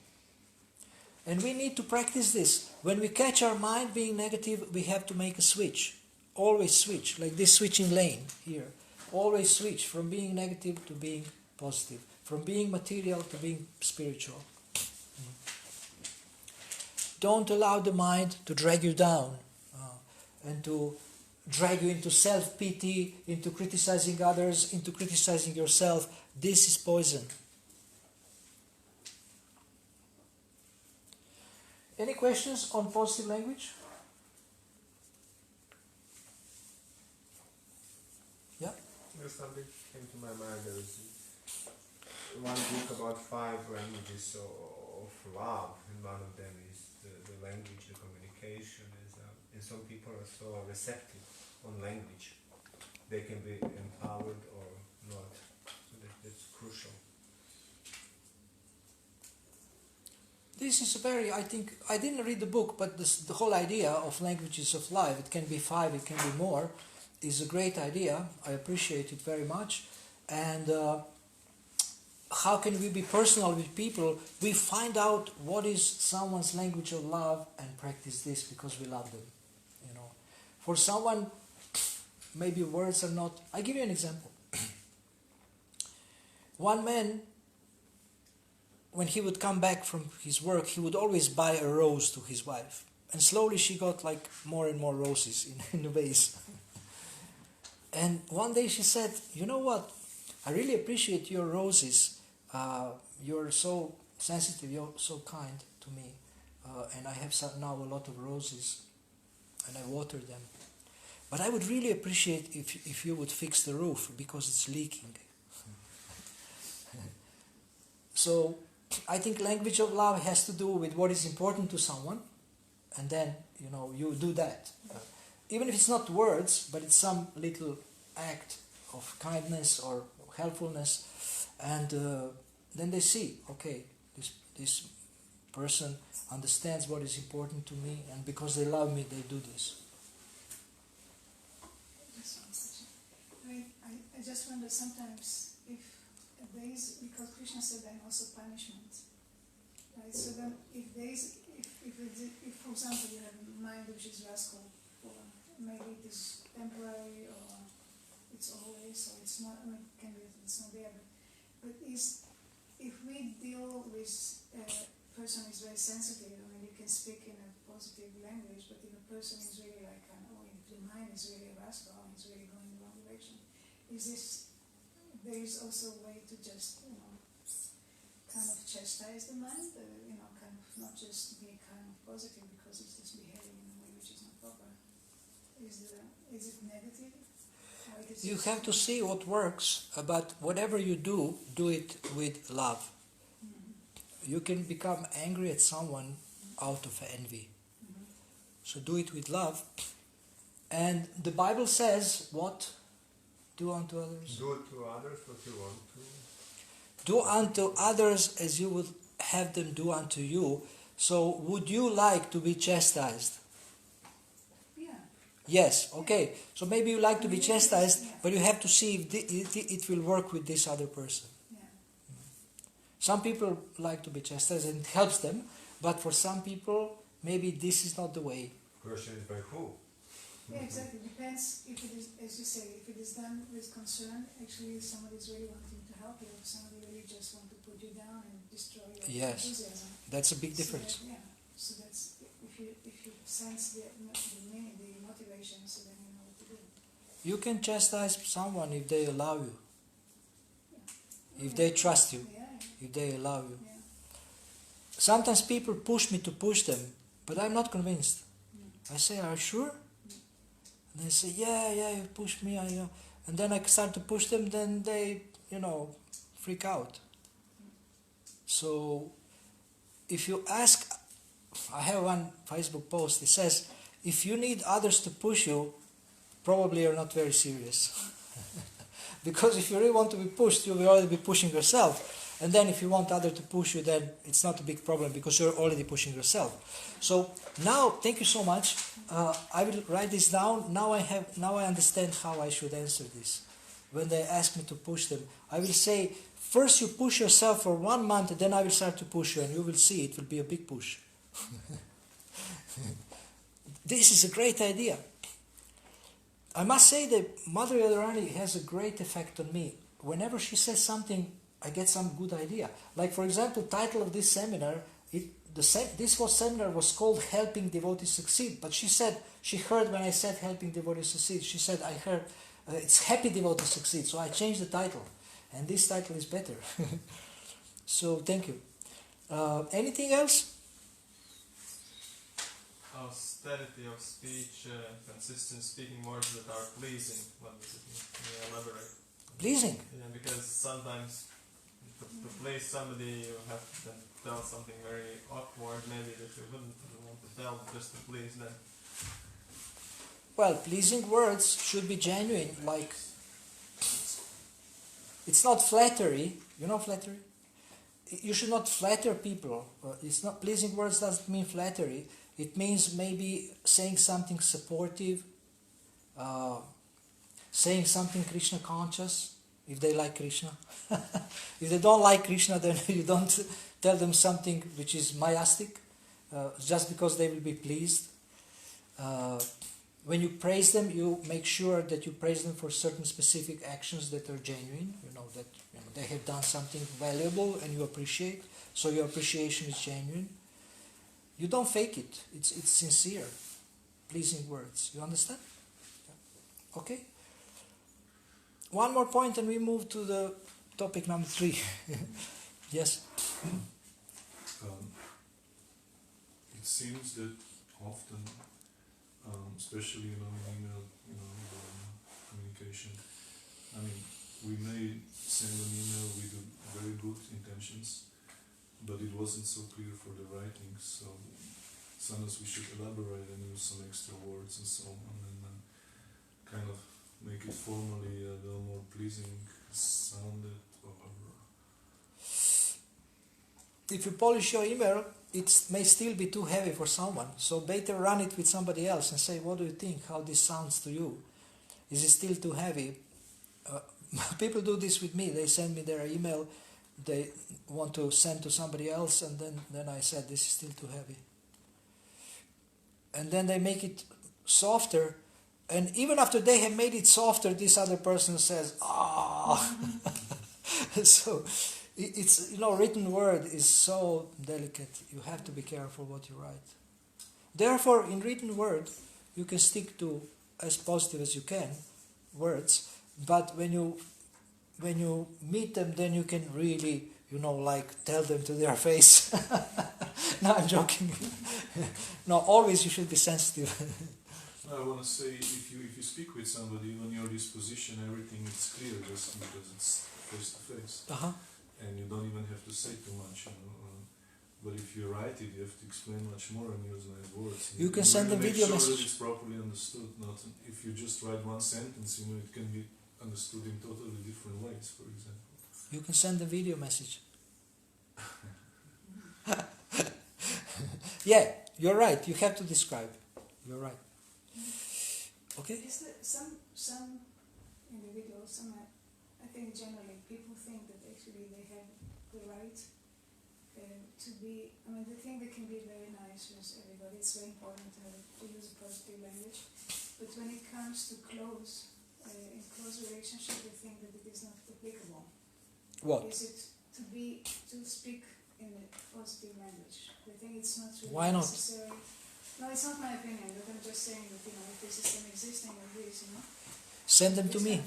And we need to practice this. When we catch our mind being negative, we have to make a switch. Always switch, like this switching lane here. Always switch from being negative to being positive. From being material to being spiritual. Don't allow the mind to drag you down and to drag you into self-pity, into criticizing others, into criticizing yourself. This is poison. Any questions on positive language? Yeah? There's something came to my mind. There is one book about 5 languages of love, and one of them is the language, the communication. And some people are so receptive on language. They can be empowered or not. So that's crucial. This is I didn't read the book, but the whole idea of languages of life, it can be 5, it can be more, is a great idea. I appreciate it very much. And how can we be personal with people? We find out what is someone's language of love and practice this because we love them. For someone, maybe words are not. I give you an example. One man, when he would come back from his work, he would always buy a rose to his wife. And slowly she got like more and more roses in a vase. And one day she said, you know what? I really appreciate your roses. You're so sensitive, you're so kind to me. And I have now a lot of roses. And I water them. But I would really appreciate if you would fix the roof because it's leaking. So I think language of love has to do with what is important to someone, and then you do that. Even if it's not words, but it's some little act of kindness or helpfulness, and then they see, okay, this person understands what is important to me, and because they love me, they do this. Just one question. I just wonder sometimes if there is, because Krishna said then also punishment, right? So then if there is, if for example you have a mind which is rascal, or maybe it is temporary, or it's it's always, so it's not, I mean, it can be that it's not there, but if we deal with a person is very sensitive, I mean, you can speak in a positive language, but if a person is really like, if the mind is really a rascal and is really going in the wrong direction, there is also a way to just, kind of chastise the mind, kind of not just be kind of positive because it's just behaving in a way which is not proper. Is it negative? Or it is You just- have to see what works, but whatever you do it with love. You can become angry at someone out of envy. So do it with love. And the Bible says, what? Do unto others. Do to others what you want to. Do unto others as you would have them do unto you. So would you like to be chastised? Yeah. Yes, okay. So maybe you like to be chastised, Yeah. but you have to see if it will work with this other person. Yeah. Some people like to be chastised and it helps them, but for some people, maybe this is not the way. Question is by who? Yeah, exactly. Depends if it is, as you say, if it is done with concern, actually somebody is really wanting to help you, or somebody really just want to put you down and destroy your Yes. enthusiasm. That's a big So difference. that, yeah. So that's if you sense the meaning, the motivation, so then you know what to do. You can chastise someone if they allow you, if Yeah. they trust you, Yeah. if they allow you. Yeah. Sometimes people push me to push them, but I'm not convinced. I say, are you sure? And they say, yeah, you push me. And then I start to push them, then they, freak out. So if you ask, I have one Facebook post, it says, if you need others to push you, probably you're not very serious. Because if you really want to be pushed, you will already be pushing yourself. And then if you want others to push you, then it's not a big problem because you're already pushing yourself. So now, thank you so much. I will write this down. Now I understand how I should answer this. When they ask me to push them, I will say, first you push yourself for 1 month, and then I will start to push you, and you will see it will be a big push. This is a great idea. I must say that Mother Radharani has a great effect on me. Whenever she says something, I get some good idea. Like, for example, title of this seminar, seminar was called Helping Devotees Succeed. But she heard when I said Helping Devotees Succeed, she said, I heard it's Happy Devotees Succeed. So I changed the title. And this title is better. So, thank you. Anything else? Austerity of speech, consistent speaking words that are pleasing. What does it mean? Can you elaborate? Pleasing. Yeah, because sometimes to please somebody you have to tell something very awkward, maybe that you wouldn't want to tell just to please them. Well, pleasing words should be genuine. Like, it's not flattery. You know flattery? You should not flatter people. It's not pleasing words doesn't mean flattery. It means maybe saying something supportive, saying something Krishna conscious, if they like Krishna. If they don't like Krishna, then you don't tell them something which is mayastic, just because they will be pleased. When you praise them, you make sure that you praise them for certain specific actions that are genuine, that they have done something valuable and you appreciate, so your appreciation is genuine. You don't fake it. It's sincere, pleasing words. You understand? Yeah. Okay? One more point and we move to the topic number 3. Yes? It seems that often, especially in email, communication, we may send an email with very good intentions, but it wasn't so clear for the writing, so sometimes we should elaborate and use some extra words and so on, and kind of make it formally a little more pleasing sounded, or If you polish your email, it may still be too heavy for someone, so better run it with somebody else and say, what do you think, how this sounds to you? Is it still too heavy? People do this with me. They send me their email, they want to send to somebody else, and then I said, this is still too heavy. And then they make it softer, And even after they have made it softer, this other person says, "Ah." So it's, written word is so delicate. You have to be careful what you write. Therefore, in written word, you can stick to as positive as you can words, but when you meet them, then you can really, tell them to their face. No, I'm joking. No, always you should be sensitive. I want to say, if you speak with somebody, even your disposition, everything is clear just because it's face to face, Uh-huh. and you don't even have to say too much. But if you write it, you have to explain much more and use nice words. You can send a make video sure message. that it's properly understood. Not if you just write one sentence, it can be understood in totally different ways. For example. You can send a video message. Yeah, you're right. You have to describe. You're right. Okay? Is there some individuals, I think generally people think that actually they have the right to be, they think they can be very nice with everybody. It's very important to use a positive language. But when it comes to in close relationship, they think that it is not applicable. What? Is it to speak in a positive language? They think it's not really Why not? necessary. No, it's not my opinion, but I'm just saying that, if this is an existing abuse, Send them to me.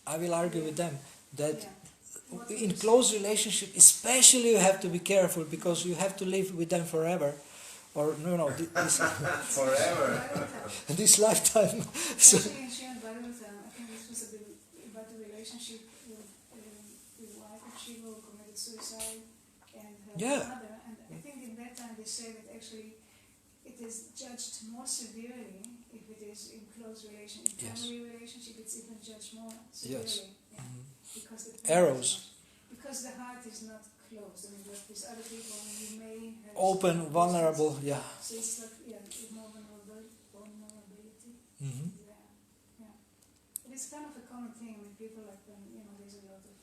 I will argue with them that What in would you close relationship, especially you have to be careful because you have to live with them forever, or this, Forever. this lifetime. So, Especially in Shri and Bhagavatam, I think this was about the relationship with wife of Shiva who committed suicide and her Yeah. mother. And I think in that time they say that actually it is judged more severely if it is in close relationship. In Yes. family relationship, it's even judged more severely. Yes. Yeah. Because Arrows. Because the heart is not closed. With other people, you may have Open, some vulnerable, business. yeah. So it's like, more vulnerability. Mhm. Yeah. But it's kind of a common thing. People like when, there's a lot of...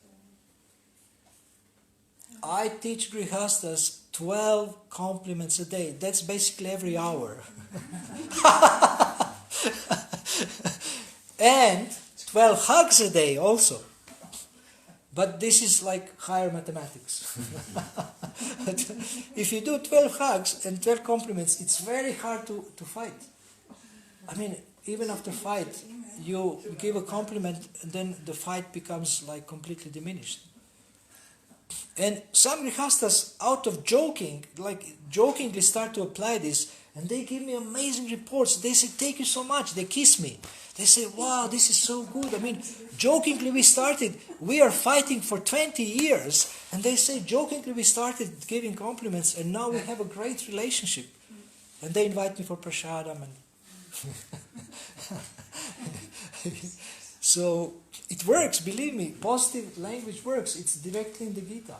I teach grihastas 12 compliments a day. That's basically every hour. And 12 hugs a day also. But this is like higher mathematics. If you do 12 hugs and 12 compliments, it's very hard to fight. Even after fight, you give a compliment and then the fight becomes like completely diminished. And some grihastas, out of jokingly start to apply this, and they give me amazing reports. They say, "Thank you so much." They kiss me. They say, "Wow, this is so good." Jokingly we are fighting for 20 years, and they say, jokingly we started giving compliments, and now we have a great relationship. And they invite me for prasadam. So, it works, believe me. Positive language works. It's directly in the Gita.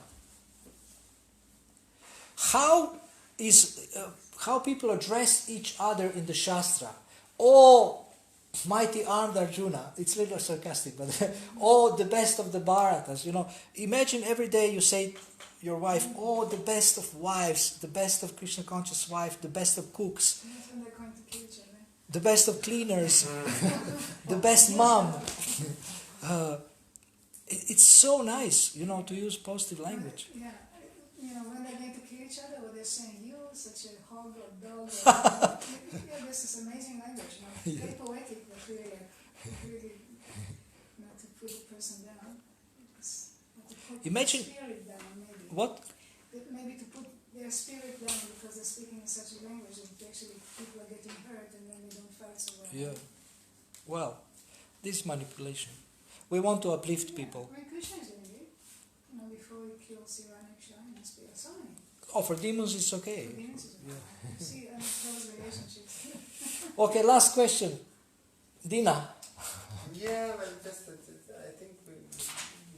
How people address each other in the Shastra? Oh, mighty armed Arjuna. It's a little sarcastic, but oh, the best of the Bharatas. Imagine every day you say your wife, oh, the best of wives, the best of Krishna conscious wife, the best of cooks, And that's when they're going to kill each other. the best of cleaners, the best mom. It's so nice, to use positive language. Yeah. When they're going to kill each other, or they're saying, "You, such a hog or dog." This is amazing language. Very poetic, but really not to put the person down. Not to put Imagine- their spirit down, maybe. What? Maybe to put their spirit down because they're speaking in such a language that actually people are getting hurt and then they don't fight so well. Yeah. Well, this is manipulation. We want to uplift people. Krishna is doing it. Before he kills Hiranyakashipu and spirits. So many. Oh, for demons it's okay. For demons is okay. Yeah. See, close relationships. Okay, last question. Dina. Yeah, well, I think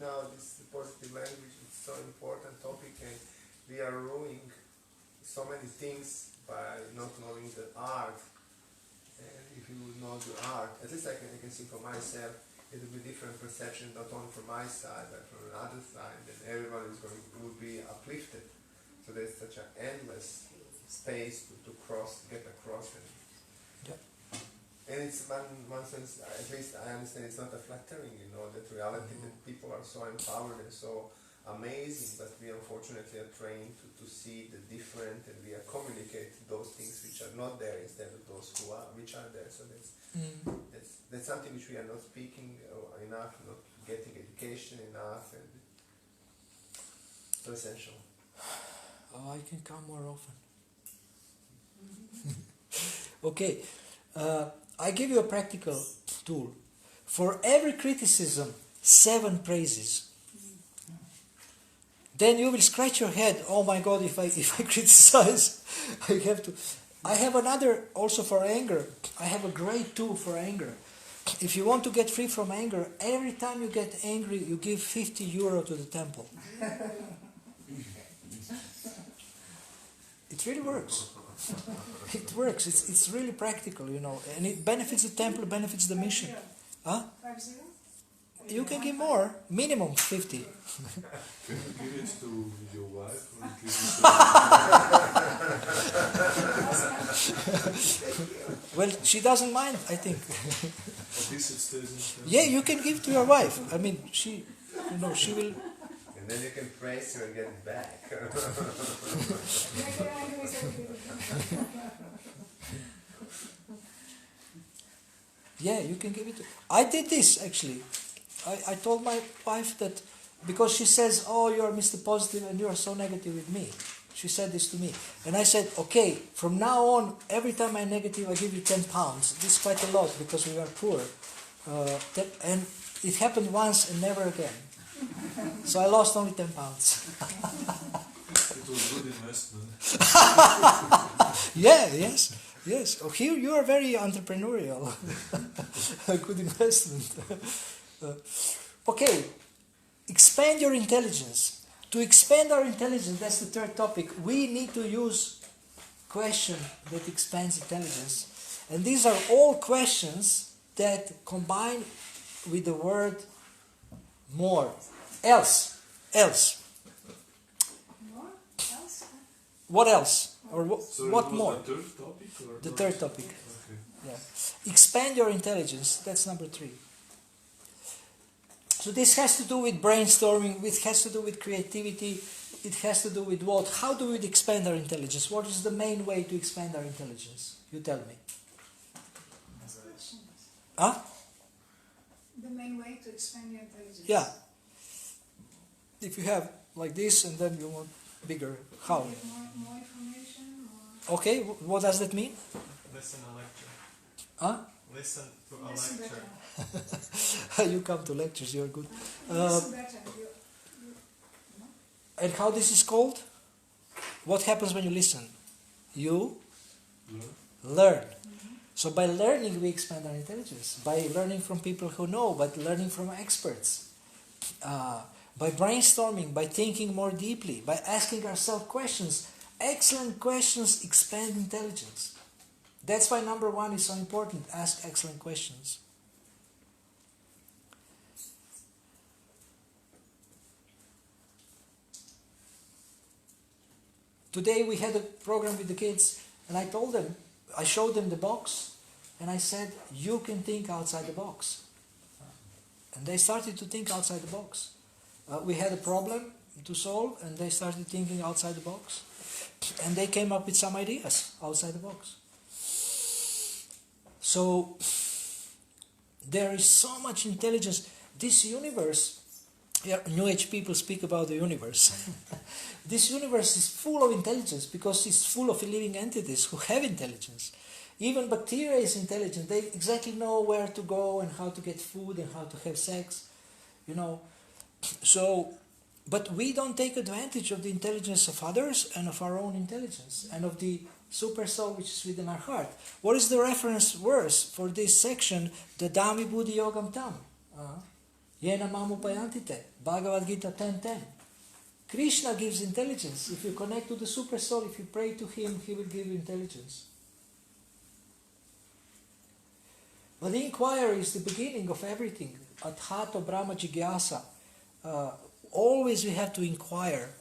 now this positive language is so important topic, and we are ruining so many things by not knowing the art. And if you would know the art, at least I can see for myself, it will be different perception, not only from my side, but from another side, and everyone will be uplifted. So there's such an endless space to get across. And it's one sense, at least I understand, it's not a flattering, that reality that people are so empowered and so amazing, but we unfortunately are trained to see the different, and we are communicate those things which are not there instead of those which are there. So that's something which we are not speaking enough, not getting education enough, and so essential. Oh, I can come more often. Okay, I give you a practical tool. For every criticism, 7 praises. Then you will scratch your head. Oh my God! If I criticize, I have to. I have another also for anger. I have a great tool for anger. If you want to get free from anger, every time you get angry, you give 50 euro to the temple. It really works. It works. It's really practical, and it benefits the temple, benefits the mission. Huh? 50? You can give more, minimum 50. Can you give it to your wife or give it to Well, she doesn't mind, I think. at least it stays in family? Yeah, you can give to your wife. I mean, she will. And then you can praise her and get it back. Yeah, you can give it to. I did this actually. I told my wife that because she says, "Oh, you are Mr. Positive and you are so negative with me." She said this to me, and I said, "Okay, from now on, every time I'm negative, I give you 10 pounds. This is quite a lot because we were poor, and it happened once and never again. So I lost only 10 pounds." It was good investment. Yeah, yes. Oh, here you are very entrepreneurial. A good investment. Okay, expand your intelligence. To expand our intelligence, that's the third topic, we need to use question that expands intelligence. And these are all questions that combine with the word more. Else. More? Else? What else? Or So what it was more? the third topic? Or The third topic. Okay. Yeah. Expand your intelligence. That's number 3. So this has to do with brainstorming. It has to do with creativity. It has to do with what? How do we expand our intelligence? What is the main way to expand our intelligence? You tell me. Questions. Huh? The main way to expand your intelligence. Yeah. If you have like this and then you want bigger, how? Get more information, more... Okay, what does that mean? Listen a lecture. Huh? Listen to a Listen lecture. better. You come to lectures, you're good. Listen better. And how this is called? What happens when you listen? You learn. So by learning we expand our intelligence. By learning from people who know, but learning from experts. By brainstorming, by thinking more deeply, by asking ourselves questions. Excellent questions expand intelligence. That's why number 1 is so important. Ask excellent questions. Today we had a program with the kids and I told them, I showed them the box and I said, you can think outside the box. And they started to think outside the box. We had a problem to solve and they started thinking outside the box. And they came up with some ideas outside the box. So there is so much intelligence. This universe, New Age people speak about the universe. This universe is full of intelligence because it's full of living entities who have intelligence. Even bacteria is intelligent. They exactly know where to go and how to get food and how to have sex. So, but we don't take advantage of the intelligence of others and of our own intelligence and of the super soul which is within our heart. What is the reference verse for this section? Dadami buddhi yogam tam. Yena mamu payantite. Bhagavad Gita 10:10. Krishna gives intelligence. If you connect to the super soul, if you pray to him, he will give you intelligence. But the inquiry is the beginning of everything. Adhato Brahma Jigyasa. Always we have to inquire,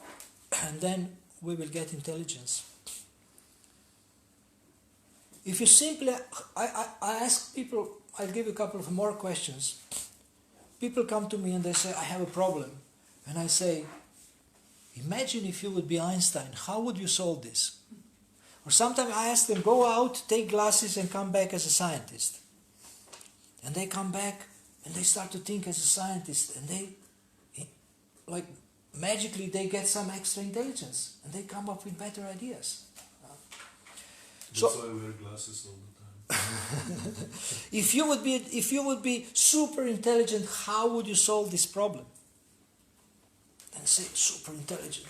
and then we will get intelligence. if you simply, I ask people, I'll give you a couple of more questions. People come to me and they say, I have a problem. And I say, imagine if you would be Einstein, how would you solve this? Or sometimes I ask them, go out, take glasses and come back as a scientist. And they come back and they start to think as a scientist, and they, like magically, they get some extra intelligence and they come up with better ideas. That's So- why I wear glasses all the time. If you would be super intelligent, how would you solve this problem? And say super intelligent.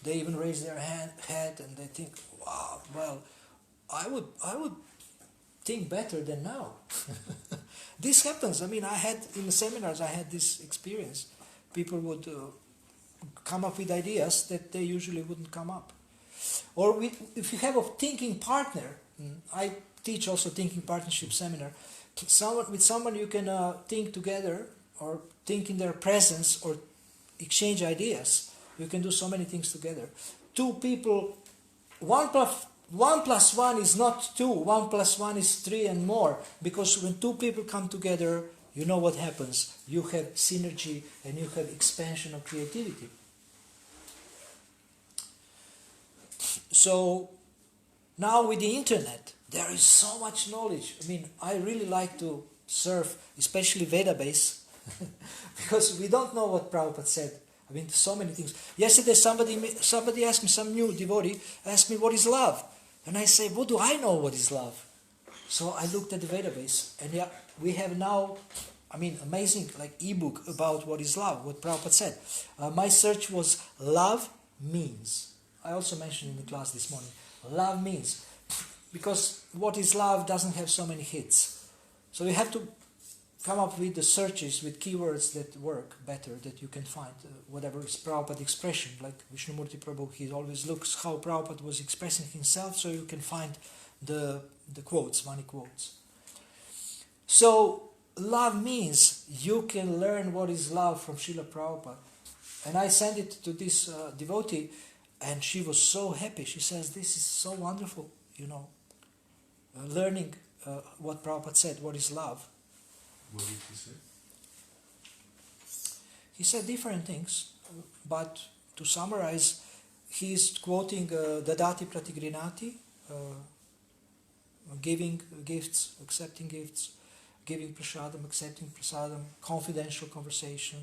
They even raise their head and they think, wow, well, I would think better than now. This happens. I mean, I had in the seminars, I had this experience. People would come up with ideas that they usually wouldn't come up. Or if you have a thinking partner, I teach also thinking partnership seminar. With someone you can think together or think in their presence or exchange ideas. You can do so many things together. Two people, 1 plus 1 is not 2, 1 plus 1 is 3 and more. Because when two people come together, you know what happens. You have synergy and you have expansion of creativity. So now with the internet, there is so much knowledge. I mean, I really like to surf, especially Veda-base, because we don't know what Prabhupada said. I mean, so many things. Yesterday, somebody asked me, some new devotee asked me, what is love? And I say, what do I know what is love? So I looked at the Veda-base, and yeah, we have now, I mean, amazing, like ebook about what is love, what Prabhupada said. My search was love means. I also mentioned in the class this morning, love means. Because what is love doesn't have so many hits. So you have to come up with the searches with keywords that work better, that you can find whatever is Prabhupada expression. Like Vishnumurti Prabhu, he always looks how Prabhupada was expressing himself, so you can find the quotes, many quotes. So love means you can learn what is love from Srila Prabhupada. And I sent it to this devotee, and she was so happy. She says, this is so wonderful, learning what Prabhupada said, what is love. What did he say? He said different things, but to summarize, he is quoting Dadati Pratigrinati, giving gifts, accepting gifts, giving prasadam, accepting prasadam, confidential conversation,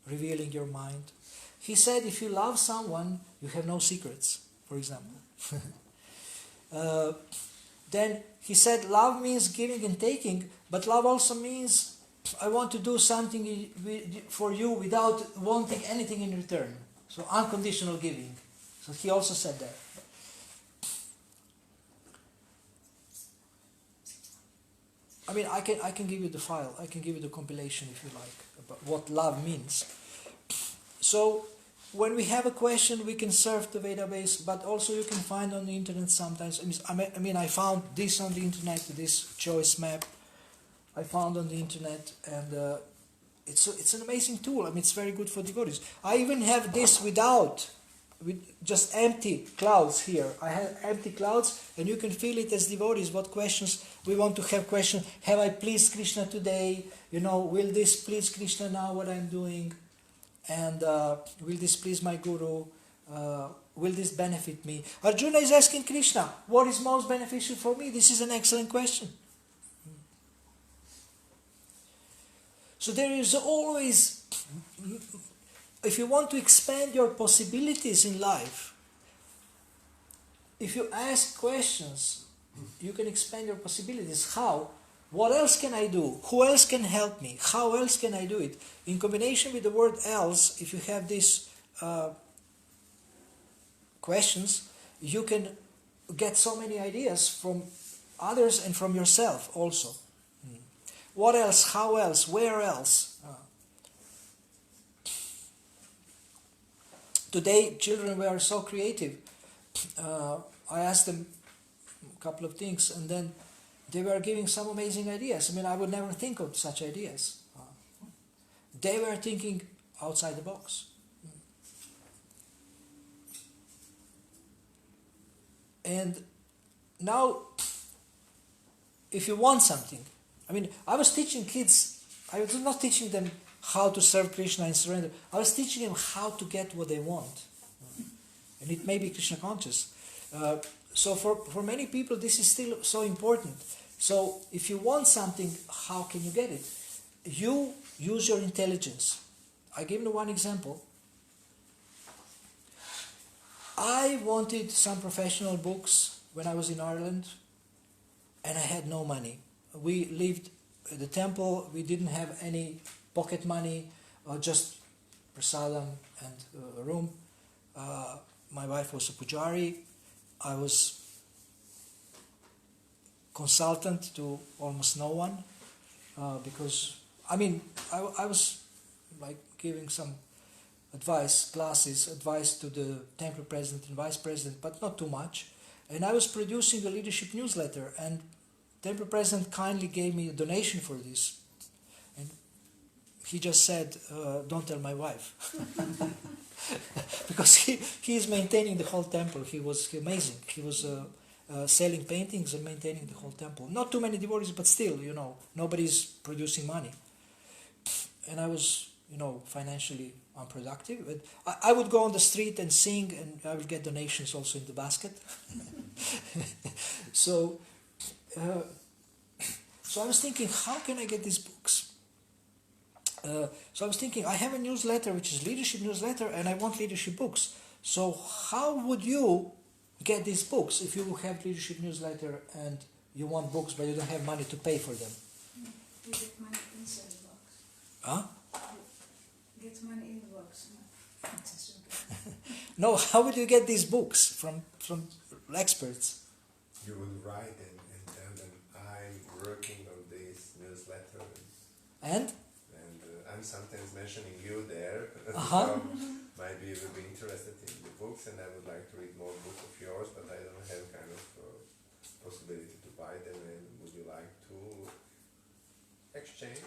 revealing your mind. He said if you love someone, you have no secrets, for example. Then he said love means giving and taking, but love also means I want to do something for you without wanting anything in return. So unconditional giving. So he also said that. I mean, I can give you the file. I can give you the compilation if you like about what love means. So when we have a question, we can surf the database, but also you can find on the internet sometimes. I mean, I found this on the internet, this choice map. I found on the internet, and it's an amazing tool. I mean, it's very good for devotees. I even have this with just empty clouds here. I have empty clouds, and you can fill it as devotees. What questions we want to have? Question: have I pleased Krishna today? Will this please Krishna now? What I'm doing, and will this please my guru? Will this benefit me? Arjuna is asking Krishna, what is most beneficial for me? This is an excellent question. So there is always, if you want to expand your possibilities in life, if you ask questions, you can expand your possibilities. How? What else can I do? Who else can help me? How else can I do it? In combination with the word else, if you have these questions, you can get so many ideas from others and from yourself also. What else? How else? Where else? Today, children were so creative. I asked them a couple of things, and then they were giving some amazing ideas. I mean, I would never think of such ideas. They were thinking outside the box. And now, if you want something, I mean, I was teaching kids, I was not teaching them how to serve Krishna and surrender. I was teaching them how to get what they want. And it may be Krishna conscious. So for many people, this is still so important. So if you want something, how can you get it? You use your intelligence. I give you one example. I wanted some professional books when I was in Ireland, and I had no money. We lived at the temple, we didn't have any pocket money, just prasadam and a room. My wife was a pujari. I was consultant to almost no one, because, I mean, I was like giving some advice to the temple president and vice president, but not too much. And I was producing a leadership newsletter, and temple president kindly gave me a donation for this. And he just said, don't tell my wife. Because he is maintaining the whole temple. He was amazing. He was selling paintings and maintaining the whole temple. Not too many devotees, but still, nobody's producing money. And I was, financially unproductive. But I would go on the street and sing, and I would get donations also in the basket. So I was thinking, how can I get these books? So I was thinking, I have a newsletter which is leadership newsletter, and I want leadership books. So how would you get these books if you have leadership newsletter and you want books but you don't have money to pay for them? You get money inside the box. Huh? Get money in the box. No, how would you get these books from experts? You would write and tell them, I'm working on this newsletter. And? I'm sometimes mentioning you there, Uh-huh. so maybe you will be interested in the books, and I would like to read more books of yours, but I don't have kind of possibility to buy them, and would you like to exchange?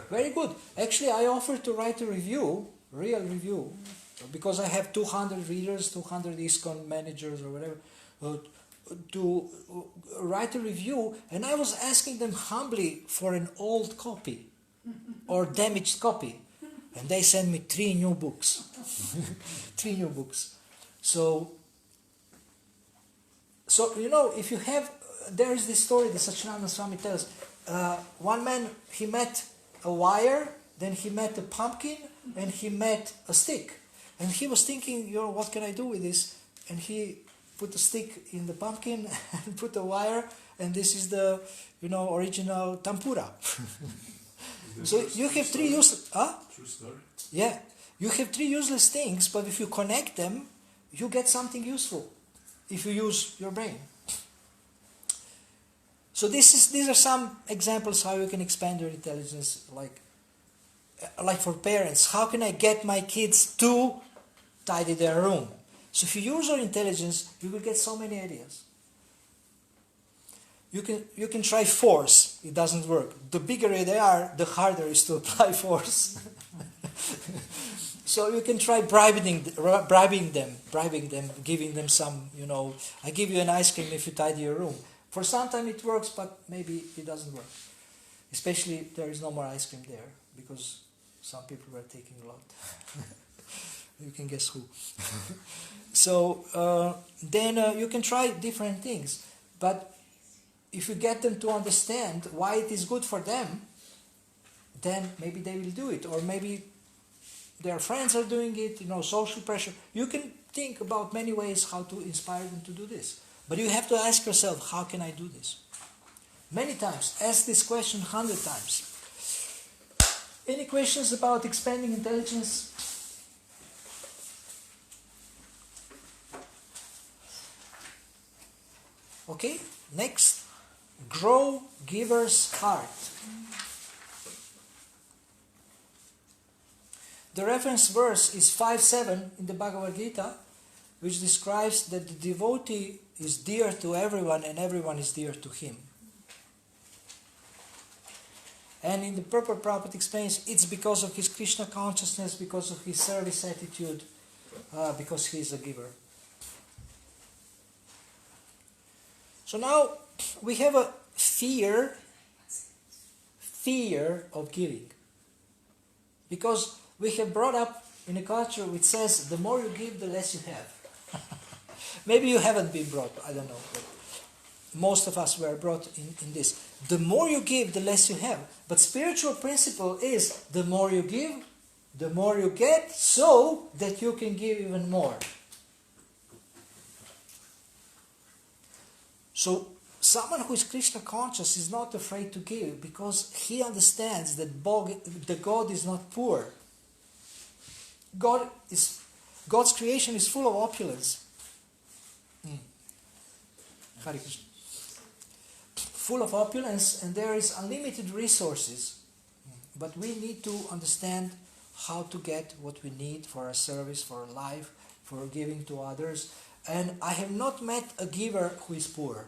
Very good. Actually, I offered to write a review, real review, because I have 200 readers, 200 ISKCON managers or whatever, to write a review, and I was asking them humbly for an old copy or damaged copy, and they sent me 3 new books. 3 new books. So if you have, there is this story that Satchidananda Swami tells. One man, he met a wire, then he met a pumpkin, and he met a stick. And he was thinking, what can I do with this? And he put a stick in the pumpkin and put a wire, and this is the, original tempura. So you have 3 useless... Huh? True story. Yeah. You have 3 useless things, but if you connect them, you get something useful. If you use your brain. So these are some examples how you can expand your intelligence, like for parents. How can I get my kids to tidy their room? So if you use your intelligence, you will get so many ideas. You can try force. It doesn't work. The bigger they are, the harder it is to apply force. So you can try bribing them, giving them some, I give you an ice cream if you tidy your room. For some time it works, but maybe it doesn't work. Especially there is no more ice cream there, because some people were taking a lot. You can guess who. So then you can try different things. But if you get them to understand why it is good for them, then maybe they will do it. Or maybe their friends are doing it, social pressure. You can think about many ways how to inspire them to do this. But you have to ask yourself, how can I do this? Many times. Ask this question 100 times. Any questions about expanding intelligence? Okay, next. Grow giver's heart. The reference verse is 5:7 in the Bhagavad Gita, which describes that the devotee is dear to everyone and everyone is dear to him. And in the purport, Prabhupada explains it's because of his Krishna consciousness, because of his service attitude, because he is a giver. So now we have a fear of giving. Because we have brought up in a culture which says the more you give, the less you have. Maybe you haven't been brought, I don't know. But most of us were brought in this. The more you give, the less you have. But spiritual principle is the more you give, the more you get, so that you can give even more. So someone who is Krishna conscious is not afraid to give because he understands that God is not poor. God's creation is full of opulence. Hare Krishna. Full of opulence, and there is unlimited resources. But we need to understand how to get what we need for our service, for our life, for giving to others. And I have not met a giver who is poor.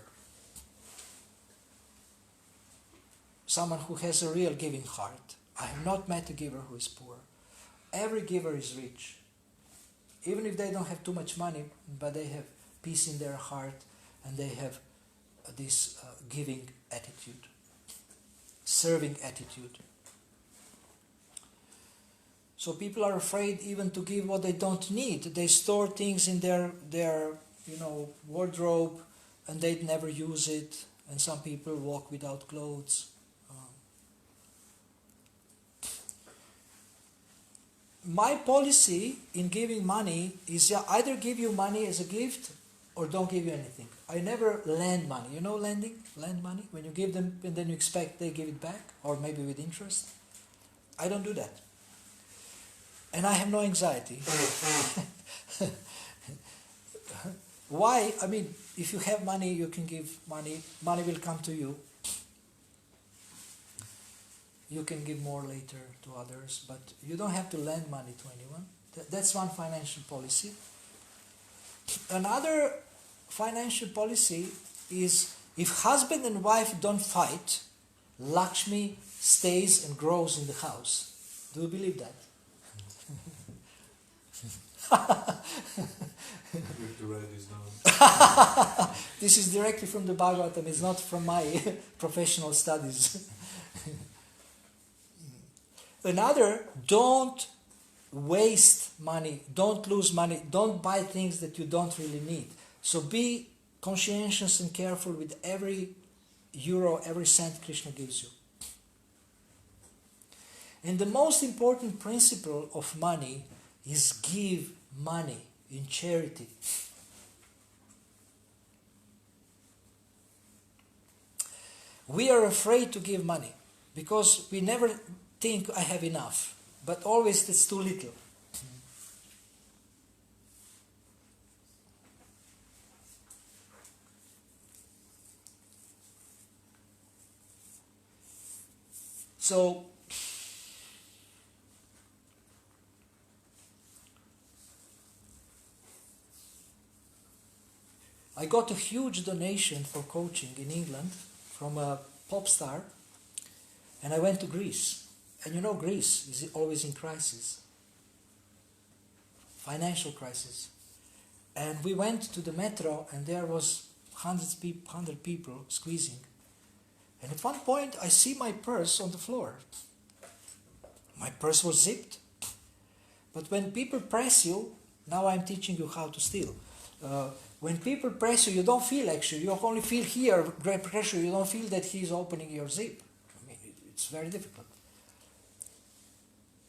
Someone who has a real giving heart. I have not met a giver who is poor. Every giver is rich. Even if they don't have too much money, but they have peace in their heart and they have this giving attitude, serving attitude. So people are afraid even to give what they don't need. They store things in their wardrobe and they never use it. And some people walk without clothes. My policy in giving money is either give you money as a gift or don't give you anything. I never lend money. You know lending? Lend money? When you give them and then you expect they give it back, or maybe with interest. I don't do that. And I have no anxiety. Why? I mean, if you have money, you can give money. Money will come to you. You can give more later to others, but you don't have to lend money to anyone. That's one financial policy. Another financial policy is if husband and wife don't fight, Lakshmi stays and grows in the house. Do you believe that? You have to write this down. This is directly from the Bhagavatam. It's not from my professional studies. Another, don't waste money, don't lose money, don't buy things that you don't really need. So be conscientious and careful with every euro, every cent Krishna gives you. And the most important principle of money is give money in charity. We are afraid to give money because we never think I have enough, but always it's too little. So I got a huge donation for coaching in England from a pop star, and I went to Greece. And you know Greece is always in crisis, financial crisis. And we went to the metro and there was 100 people squeezing. And at one point I see my purse on the floor. My purse was zipped. But when people press you, now I'm teaching you how to steal. When people press you, you don't feel actually, you only feel here, great pressure, you don't feel that he's opening your zip. I mean, it's very difficult.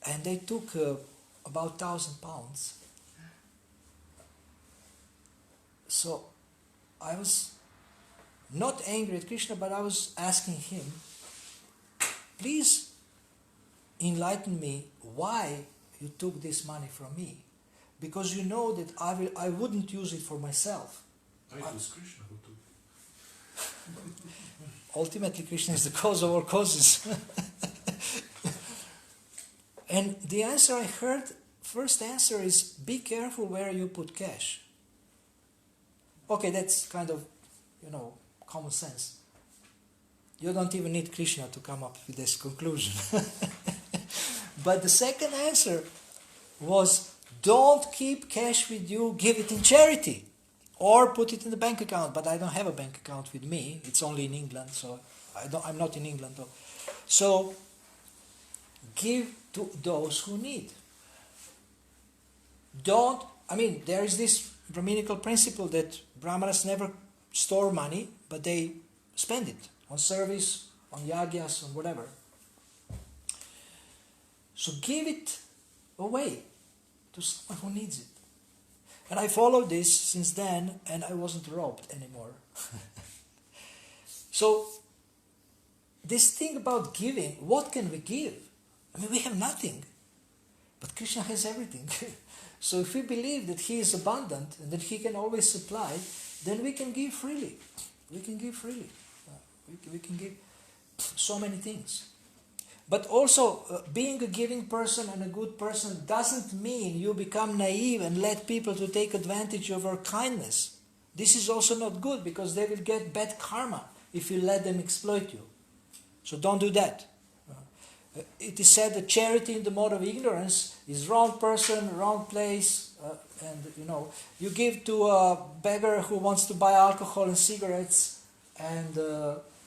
And they took about £1,000. So I was not angry at Krishna, but I was asking him, please enlighten me why you took this money from me. Because you know that I wouldn't use it for myself. It was Krishna who took. Ultimately, Krishna is the cause of all causes. And the answer I heard, first answer is, be careful where you put cash. Okay, that's kind of, common sense. You don't even need Krishna to come up with this conclusion. But the second answer was, don't keep cash with you, give it in charity. or put it in the bank account. But I don't have a bank account with me. It's only in England, so I'm not in England though. So give to those who need. There is this Brahminical principle that Brahmanas never store money, but they spend it on service, on yagyas, on whatever. So give it away to someone who needs it. And I followed this since then, and I wasn't robbed anymore. So, this thing about giving, what can we give? We have nothing. But Krishna has everything. So if we believe that He is abundant and that He can always supply, then we can give freely. We can give freely. We can give so many things. But also, being a giving person and a good person doesn't mean you become naive and let people to take advantage of your kindness. This is also not good, because they will get bad karma if you let them exploit you. So don't do that. It is said that charity in the mode of ignorance is wrong person, wrong place, and you give to a beggar who wants to buy alcohol and cigarettes, and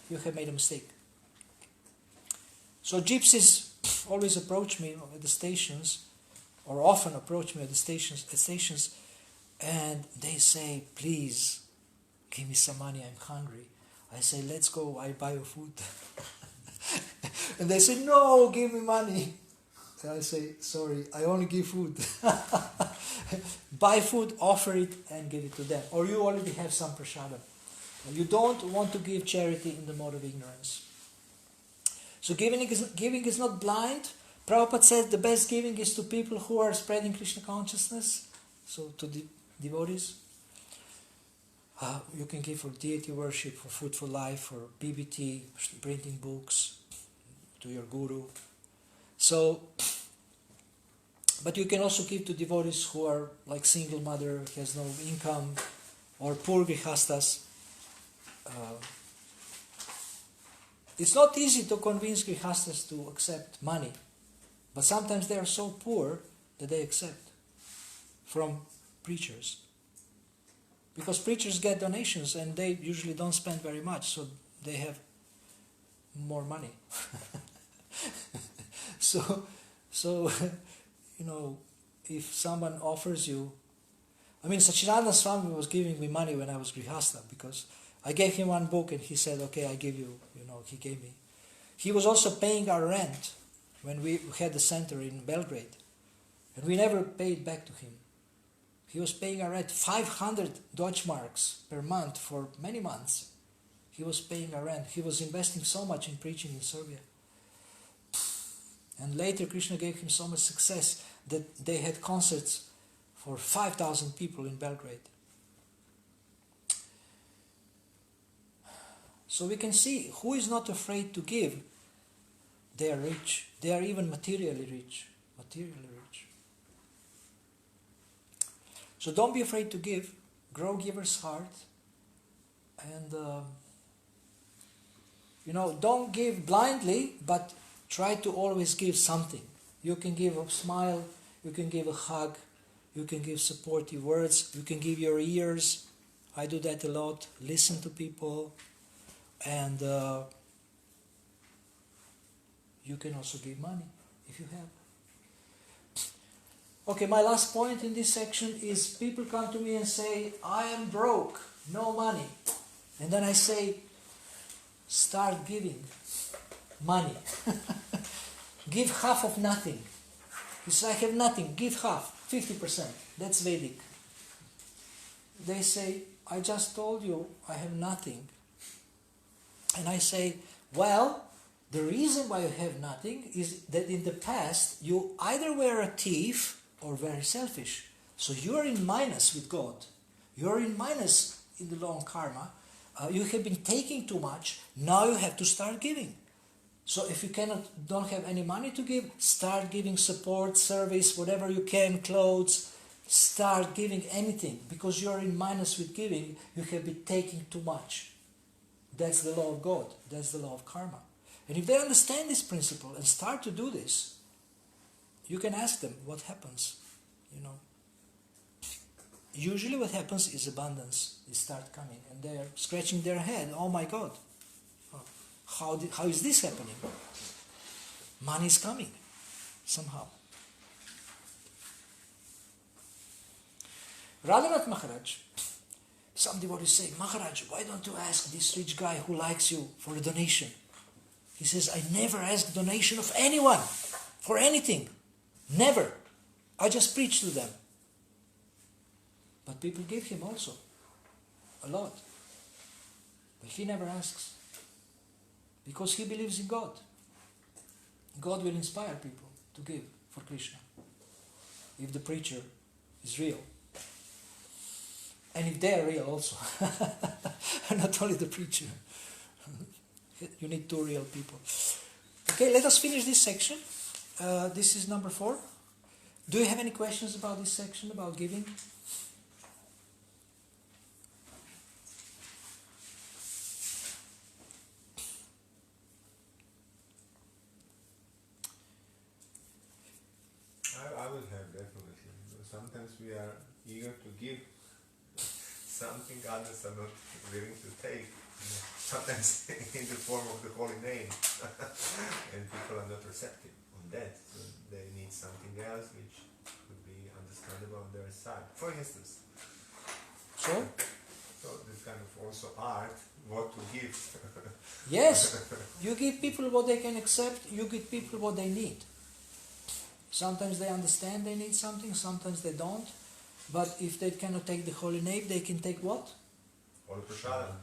you have made a mistake. So gypsies always approach me at the stations, or often approach me at the stations, and they say, "Please, give me some money, I'm hungry." I say, "Let's go, I buy you food." And they say, "No, give me money." And I say, "Sorry, I only give food." Buy food, offer it, and give it to them. Or you already have some prasadam. You don't want to give charity in the mode of ignorance. So giving is not blind. Prabhupada says the best giving is to people who are spreading Krishna consciousness, so to devotees. You can give for deity worship, for food for life, for BBT, printing books, to your guru. So, but you can also give to devotees who are like single mother, has no income, or poor grihastas. It's not easy to convince grihastas to accept money, but sometimes they are so poor that they accept from preachers. Because preachers get donations and they usually don't spend very much, so they have more money. So if someone offers you, Sachidananda Swami was giving me money when I was grihasta, because I gave him one book and he said, "Okay, I give you," he gave me. He was also paying our rent when we had the center in Belgrade, and we never paid back to him. He was paying our rent, 500 Deutschmarks per month for many months. He was paying our rent. He was investing so much in preaching in Serbia. And later Krishna gave him so much success that they had concerts for 5,000 people in Belgrade. So we can see who is not afraid to give. They are rich. They are even materially rich. So don't be afraid to give. Grow giver's heart. And, don't give blindly, but try to always give something. You can give a smile, you can give a hug, you can give supportive words, you can give your ears. I do that a lot. Listen to people. And you can also give money if you have. Okay, my last point in this section is people come to me and say, "I am broke, no money." And then I say, start giving money. Give half of nothing. You say, "I have nothing," give half, 50%. That's Vedic. They say, "I just told you I have nothing." And I say, well, the reason why you have nothing is that in the past you either were a thief or very selfish. So you are in minus with God. You are in minus in the long karma. You have been taking too much. Now you have to start giving. So if you don't have any money to give, start giving support, service, whatever you can, clothes. Start giving anything, because you are in minus with giving. You have been taking too much. That's the law of God. That's the law of karma. And if they understand this principle and start to do this, you can ask them what happens, usually what happens is abundance. They start coming and they're scratching their head. Oh my God, how is this happening? Money is coming somehow. Radhanath Maharaj, some devotees say, Maharaj, why don't you ask this rich guy who likes you for a donation? He says, I never ask donation of anyone for anything. Never. I just preach to them. But people give him also a lot. But he never asks. Because he believes in God. God will inspire people to give for Krishna. If the preacher is real. And if they are real also. Not only the preacher. You need two real people. Okay, let us finish this section. This is number 4. Do you have any questions about this section, about giving? I would have definitely. Sometimes we are eager to give something others are not willing to take. Sometimes in the form of the holy name. And people are not receptive on that. So they need something else which would be understandable on their side. For instance. So this kind of also art, what to give. Yes, you give people what they can accept, you give people what they need. Sometimes they understand they need something, sometimes they don't. But if they cannot take the holy name, they can take what? Holy prasadam.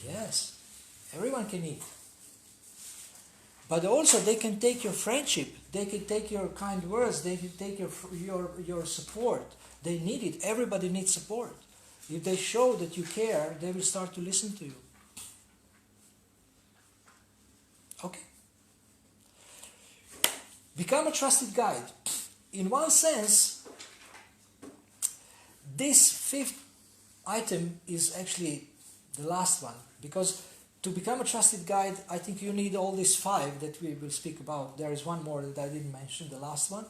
Yes, everyone can eat. But also they can take your friendship, they can take your kind words, they can take your support. They need it. Everybody needs support. If they show that you care, they will start to listen to you. Okay. Become a trusted guide. In one sense, this 5th item is actually the last one, because to become a trusted guide, I think you need all these 5 that we will speak about. There is one more that I didn't mention, the last one.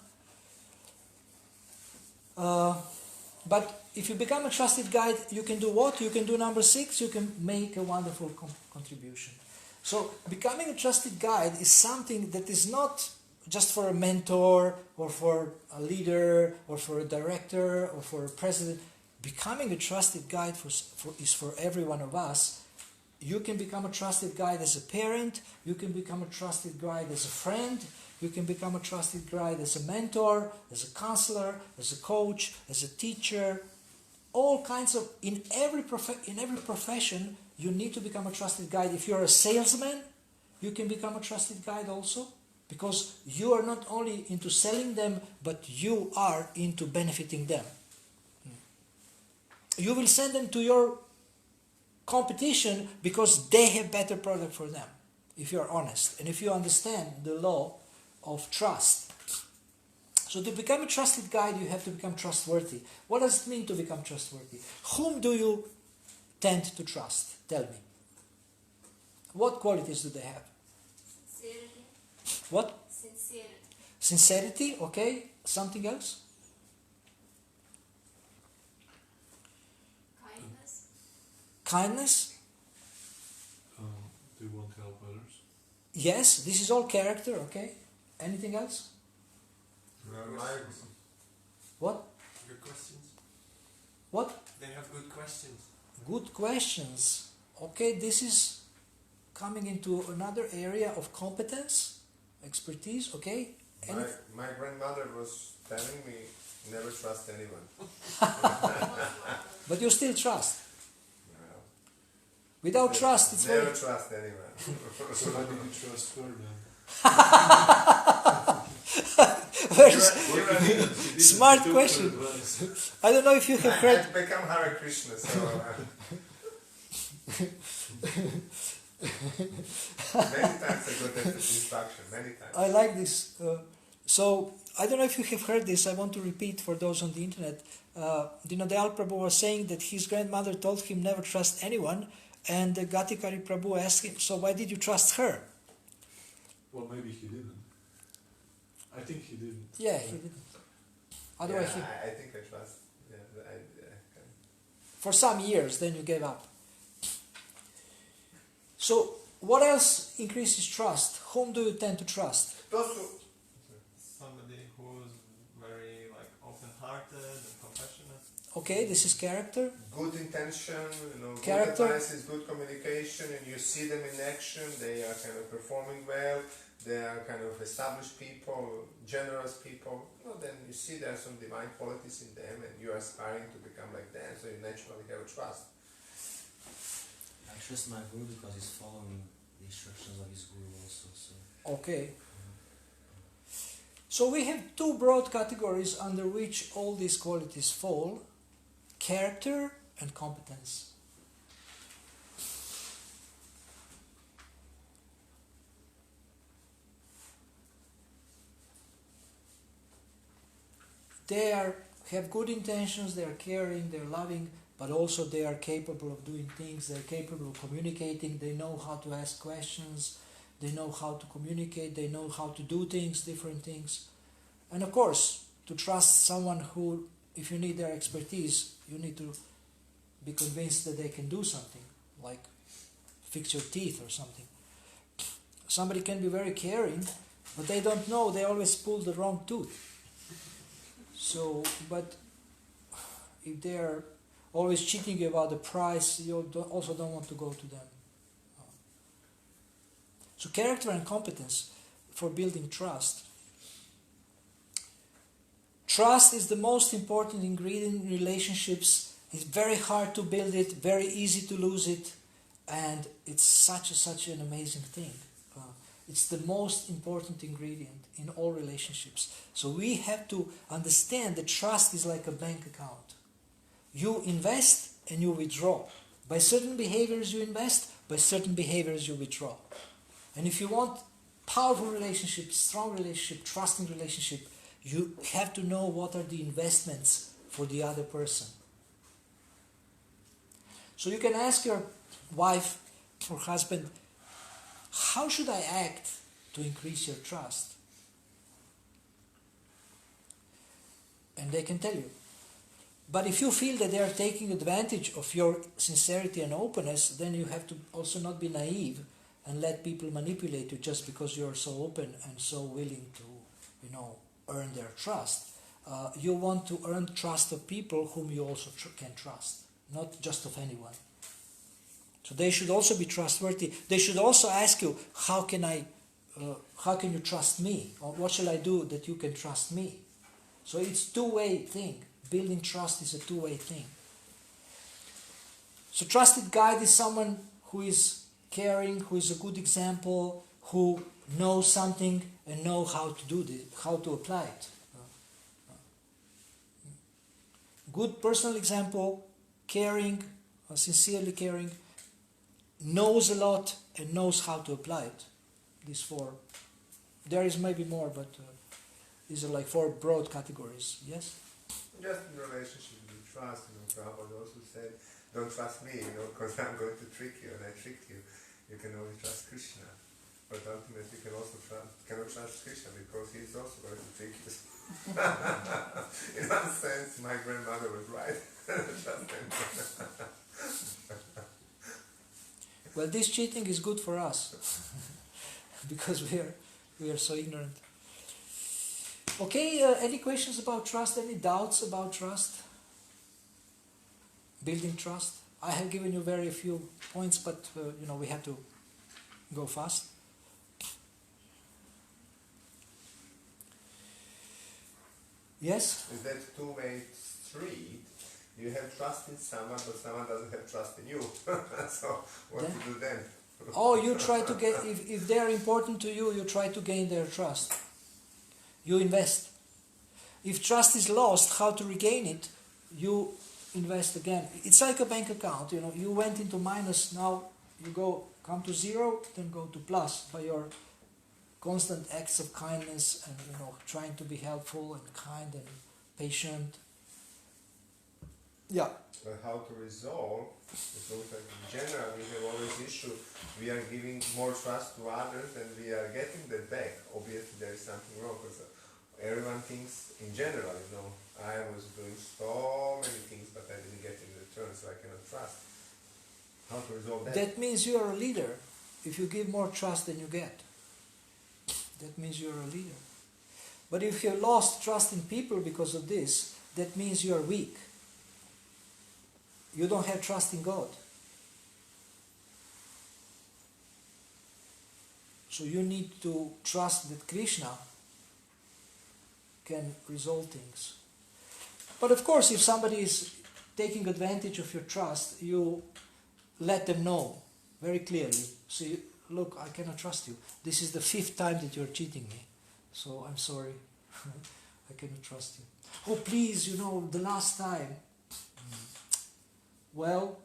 But if you become a trusted guide, you can do what? You can do number 6, you can make a wonderful contribution. So becoming a trusted guide is something that is not just for a mentor or for a leader or for a director or for a president. Becoming a trusted guide is for every one of us. You can become a trusted guide as a parent, you can become a trusted guide as a friend, you can become a trusted guide as a mentor, as a counselor, as a coach, as a teacher. All kinds of, in every profession, you need to become a trusted guide. If you're a salesman, you can become a trusted guide also, because you are not only into selling them, but you are into benefiting them. You will send them to your competition because they have better product for them, if you are honest and if you understand the law of trust. So to become a trusted guide, you have to become trustworthy. What does it mean to become trustworthy? Whom do you tend to trust? Tell me. What qualities do they have? Sincerity. What? Sincerity. Sincerity, okay. Something else? Kindness. Kindness? They won't help others. Yes, this is all character, okay. Anything else? What? Good questions. What? They have good questions. Good questions. Okay, this is coming into another area of competence, expertise, okay? My grandmother was telling me, never trust anyone. But you still trust. Well, Without trust, it's never very... trust anyone. So why did you trust her then? Very Even smart Took her question. advice. I don't know if you have I heard... had become Hare Krishna, so many times I got that instruction, many times. I like this. So, I don't know if you have heard this. I want to repeat for those on the internet. Dinodayal Prabhu was saying that his grandmother told him never trust anyone, and Gatikari Prabhu asked him, so why did you trust her? Well, maybe he didn't. I think he didn't. Yeah, he didn't. Otherwise, Yeah, I think I trust. Yeah, for some years, then you gave up. So, what else increases trust? Whom do you tend to trust? Those who, Somebody who's very like open-hearted and compassionate. Okay, this is character. good intention, Character. good advice is good communication, and you see them in action. They are kind of performing well. They are kind of established people, generous people. Then you see there are some divine qualities in them, and you are aspiring to become like them. So you naturally have a trust. I trust my guru because he's following the instructions of his guru also. So Okay. So we have two broad categories under which all these qualities fall: character and competence. They have good intentions, they are caring, they are loving, but also they are capable of doing things, they are capable of communicating, they know how to ask questions, they know how to communicate, they know how to do things, different things. And of course, to trust someone who, if you need their expertise, you need to be convinced that they can do something, like fix your teeth or something. Somebody can be very caring, but they don't know, they always pull the wrong tooth. So, but if they are always cheating you about the price, you also don't want to go to them. So character and competence for building trust. Trust is the most important ingredient in relationships. It's very hard to build it, very easy to lose it, and it's such an amazing thing. It's the most important ingredient in all relationships. So we have to understand that trust is like a bank account. You invest and you withdraw. By certain behaviors you invest, by certain behaviors you withdraw. And if you want powerful relationship, strong relationship, trusting relationship, you have to know what are the investments for the other person. So you can ask your wife or husband, how should I act to increase your trust? And they can tell you. But if you feel that they are taking advantage of your sincerity and openness, then you have to also not be naive and let people manipulate you just because you are so open and so willing to, earn their trust. You want to earn trust of people whom you also can trust, not just of anyone. So they should also be trustworthy. They should also ask you, how can you trust me? Or what shall I do that you can trust me? So it's a two-way thing. Building trust is a two-way thing. So trusted guide is someone who is caring, who is a good example, who knows something and knows how to do this, how to apply it. Good personal example, caring, sincerely caring, knows a lot and knows how to apply it. These four. There is maybe more, but these are like four broad categories. Yes? just in relationship with trust, Prabhupada also said, don't trust me, because I'm going to trick you, and I tricked you. You can only trust Krishna. But ultimately you cannot trust Krishna because he is also going to trick you. In one sense, my grandmother was right. Well, this cheating is good for us because we are so ignorant. Okay, any questions about trust? Any doubts about trust? Building trust? I have given you very few points, but we have to go fast. Yes? Is that two-way street? You have trust in someone, but someone doesn't have trust in you. So what Then- to do then? Oh, you try to get, if they are important to you, you try to gain their trust. You invest. If trust is lost, how to regain it? You invest again. It's like a bank account, you went into minus, now you come to zero, then go to plus by your constant acts of kindness and trying to be helpful and kind and patient. Yeah. But how to resolve? Because in general we have always issue. We are giving more trust to others and we are getting that back. Obviously there is something wrong because everyone thinks, in general, I was doing so many things, but I didn't get in return, so I cannot trust. How to resolve that? That means you are a leader. If you give more trust than you get, that means you are a leader. But if you have lost trust in people because of this, that means you are weak. You don't have trust in God. So you need to trust that Krishna can resolve things. But of course, if somebody is taking advantage of your trust, you let them know very clearly. See, look, I cannot trust you. This is the 5th time that you're cheating me. So I'm sorry. I cannot trust you. Oh, please, the last time. Well,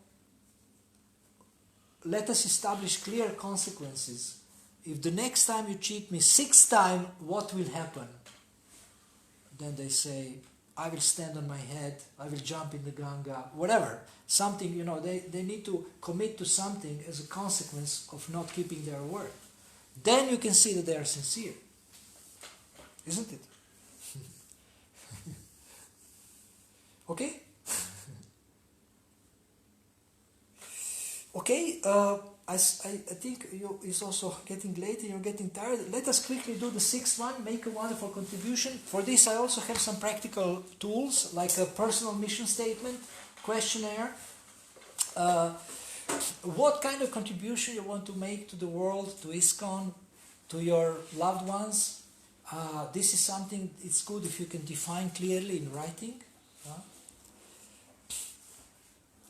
let us establish clear consequences. If the next time you cheat me 6th time, what will happen? Then they say, I will stand on my head, I will jump in the Ganga, whatever. Something, they need to commit to something as a consequence of not keeping their word. Then you can see that they are sincere. Isn't it? Okay? Okay, I think it's also getting late and you're getting tired. Let us quickly do the 6th one, make a wonderful contribution. For this I also have some practical tools, like a personal mission statement, questionnaire. What kind of contribution you want to make to the world, to ISKCON, to your loved ones. This is something, it's good if you can define clearly in writing.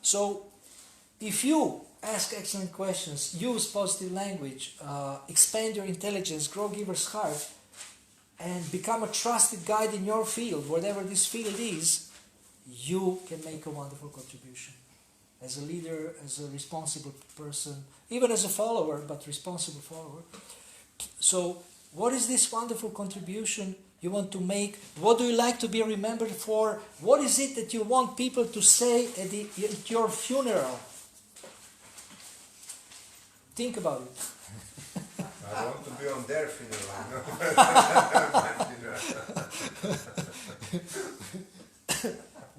So, if you ask excellent questions, use positive language, expand your intelligence, grow giver's heart, and become a trusted guide in your field, whatever this field is, you can make a wonderful contribution. As a leader, as a responsible person, even as a follower, but responsible follower. So, what is this wonderful contribution you want to make? What do you like to be remembered for? What is it that you want people to say at your funeral? Think about it. I want to be on their funeral.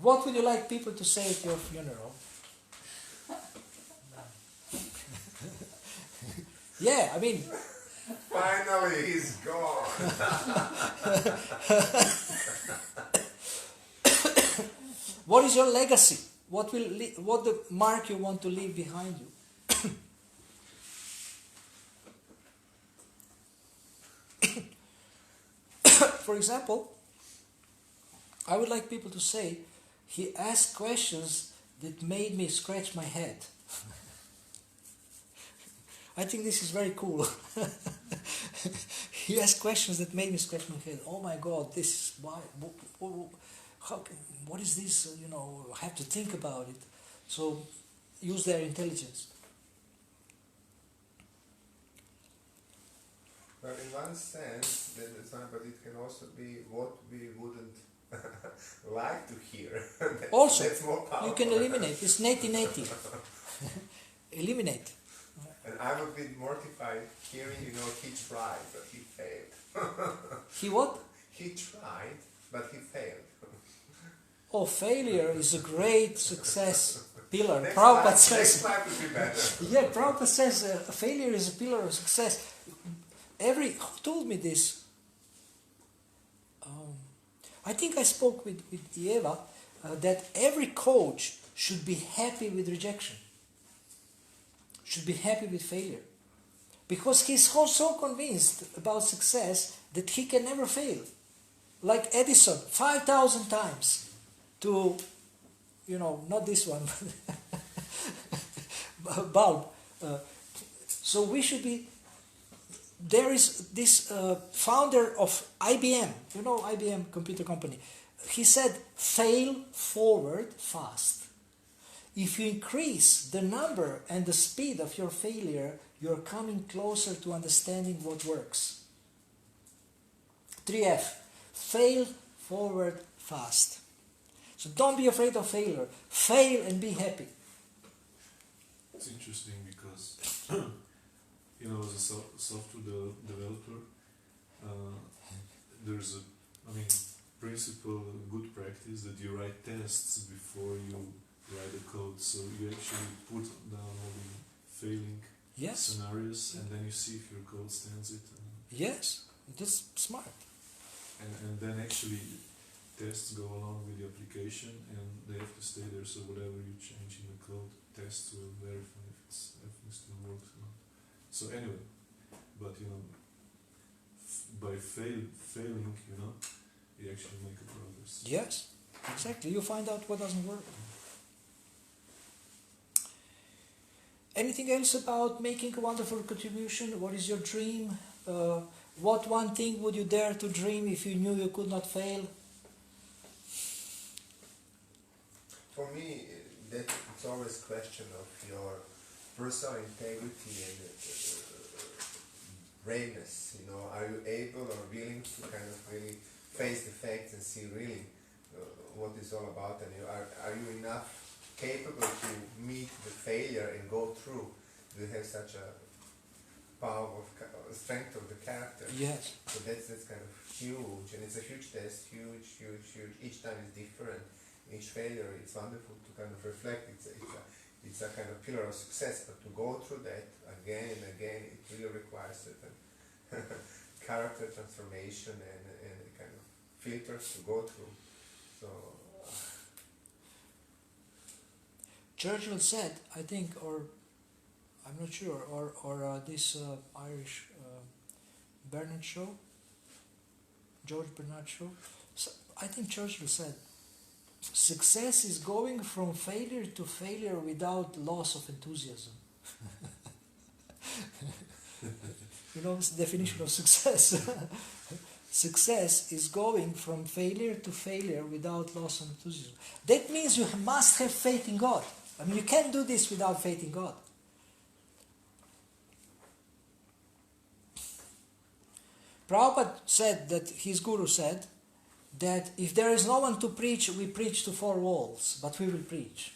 What would you like people to say at your funeral? Yeah, I mean... Finally, he's gone. What is your legacy? What the mark you want to leave behind you? For example, I would like people to say, he asked questions that made me scratch my head. I think this is very cool. He asked questions that made me scratch my head. Oh my God, this is why? What is this? I have to think about it. So, use their intelligence. Well, in one sense, that is fine, but it can also be what we wouldn't like to hear. Also, that's more powerful. you can eliminate. It's 1980. Eliminate. And I would be mortified hearing, he tried, but he failed. He what? He tried, but he failed. Oh, failure is a great success pillar. Next Prabhupada says. life would be better. Yeah, Prabhupada says failure is a pillar of success. Who told me this? I think I spoke with Eva that every coach should be happy with rejection. Should be happy with failure. Because he's so convinced about success that he can never fail. Like Edison, 5,000 times to, not this one, bulb. So we should be, there is this founder of IBM, IBM computer company. He said, fail forward fast. If you increase the number and the speed of your failure, you're coming closer to understanding what works. 3F, fail forward fast. So don't be afraid of failure. Fail and be happy. It's interesting because, as a software developer, there's principle, good practice that you write tests before you write a code. So you actually put down all the failing Yes. scenarios, and then you see if your code stands it. Yes. That's smart. And then actually tests go along with the application, and they have to stay there. So whatever you change in the code, tests will verify if everything still works or not. So anyway, but by failing, you actually make a progress. Yes. Exactly. You find out what doesn't work. Anything else about making a wonderful contribution? What is your dream? What one thing would you dare to dream if you knew you could not fail? For me, that it's always question of your personal integrity and braveness. Are you able or willing to kind of really face the facts and see really what it's all about? And are you enough capable to meet the failure and go through? Do you have such a power of strength of the character? Yes. So that's kind of huge, and it's a huge test, huge. Each time is different. Each failure, it's wonderful to kind of reflect. It's a kind of pillar of success, but to go through that again and again, it really requires certain character transformation and kind of filters to go through. So Churchill said, I think, or I'm not sure, or this Irish Bernard Shaw, George Bernard Shaw. So I think Churchill said, success is going from failure to failure without loss of enthusiasm. It's the definition of success. Success is going from failure to failure without loss of enthusiasm. That means you must have faith in God. I mean, you can't do this without faith in God. Prabhupada said that his guru said that if there is no one to preach, we preach to four walls, but we will preach.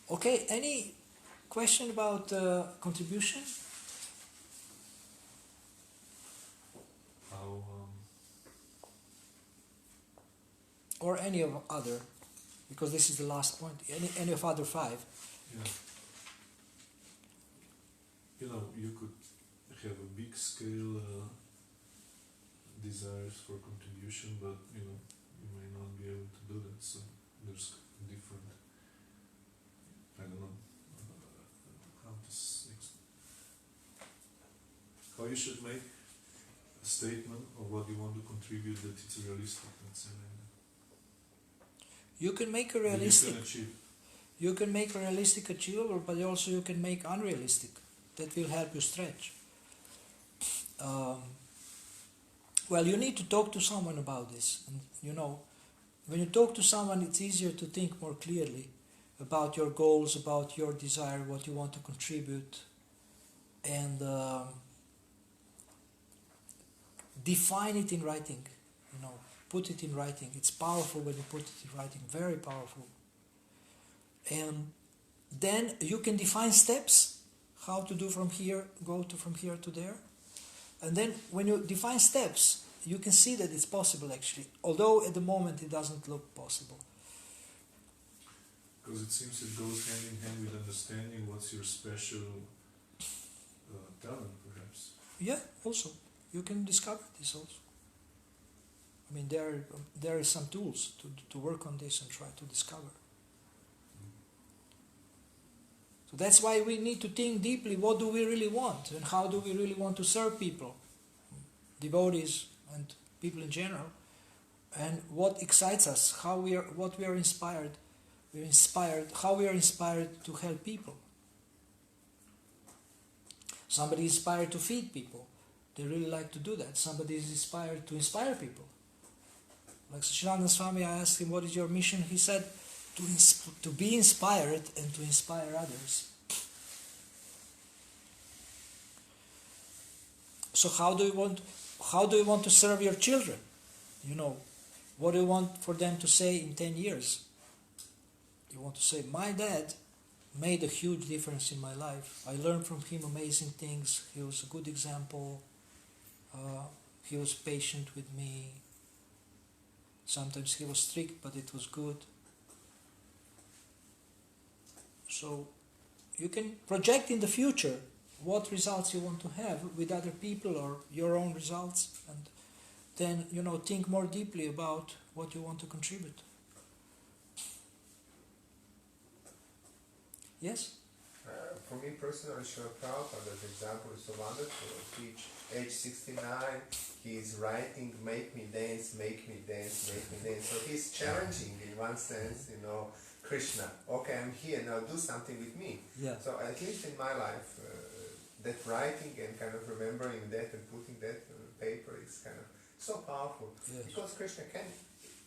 Okay, any question about contribution? How Or any of other, because this is the last point. Any of other five. yeah. You could have a big scale desires for contribution, but you may not be able to do that. So there's different. I don't know how to how you should make a statement of what you want to contribute that it's realistic. Let's say. You can make a That realistic. you can achieve. You can make a realistic achievable, but also you can make unrealistic. That will help you stretch. Well, you need to talk to someone about this. And when you talk to someone, it's easier to think more clearly about your goals, about your desire, what you want to contribute, and define it in writing. Put it in writing. It's powerful when you put it in writing. Very powerful. And then you can define steps, how to do from here, from here to there. And then when you define steps, you can see that it's possible actually, although at the moment it doesn't look possible. Because it seems it goes hand in hand with understanding what's your special talent, perhaps. Yeah, also. You can discover this also. I mean, there are some tools to work on this and try to discover. So that's why we need to think deeply, what do we really want? And how do we really want to serve people? Devotees and people in general. And what excites us, what we are inspired. How we are inspired to help people. Somebody is inspired to feed people. They really like to do that. Somebody is inspired to inspire people. Like Sachinanda Swami, I asked him, what is your mission? He said, to be inspired and to inspire others. So how do you want to serve your children? What do you want for them to say in 10 years? you want to say, my dad made a huge difference in my life. I learned from him amazing things. He was a good example. He was patient with me. Sometimes he was strict, but it was good. So you can project in the future what results you want to have with other people or your own results, and then think more deeply about what you want to contribute. Yes? For me personally, Srila Prabhupada's example is so wonderful. Age 69, he's writing, make me dance, make me dance, make me dance. So he's challenging in one sense, Krishna. Okay, I'm here, now do something with me. Yeah. So at least in my life, that writing and kind of remembering that and putting that on paper is kind of so powerful. Yes. Because Krishna can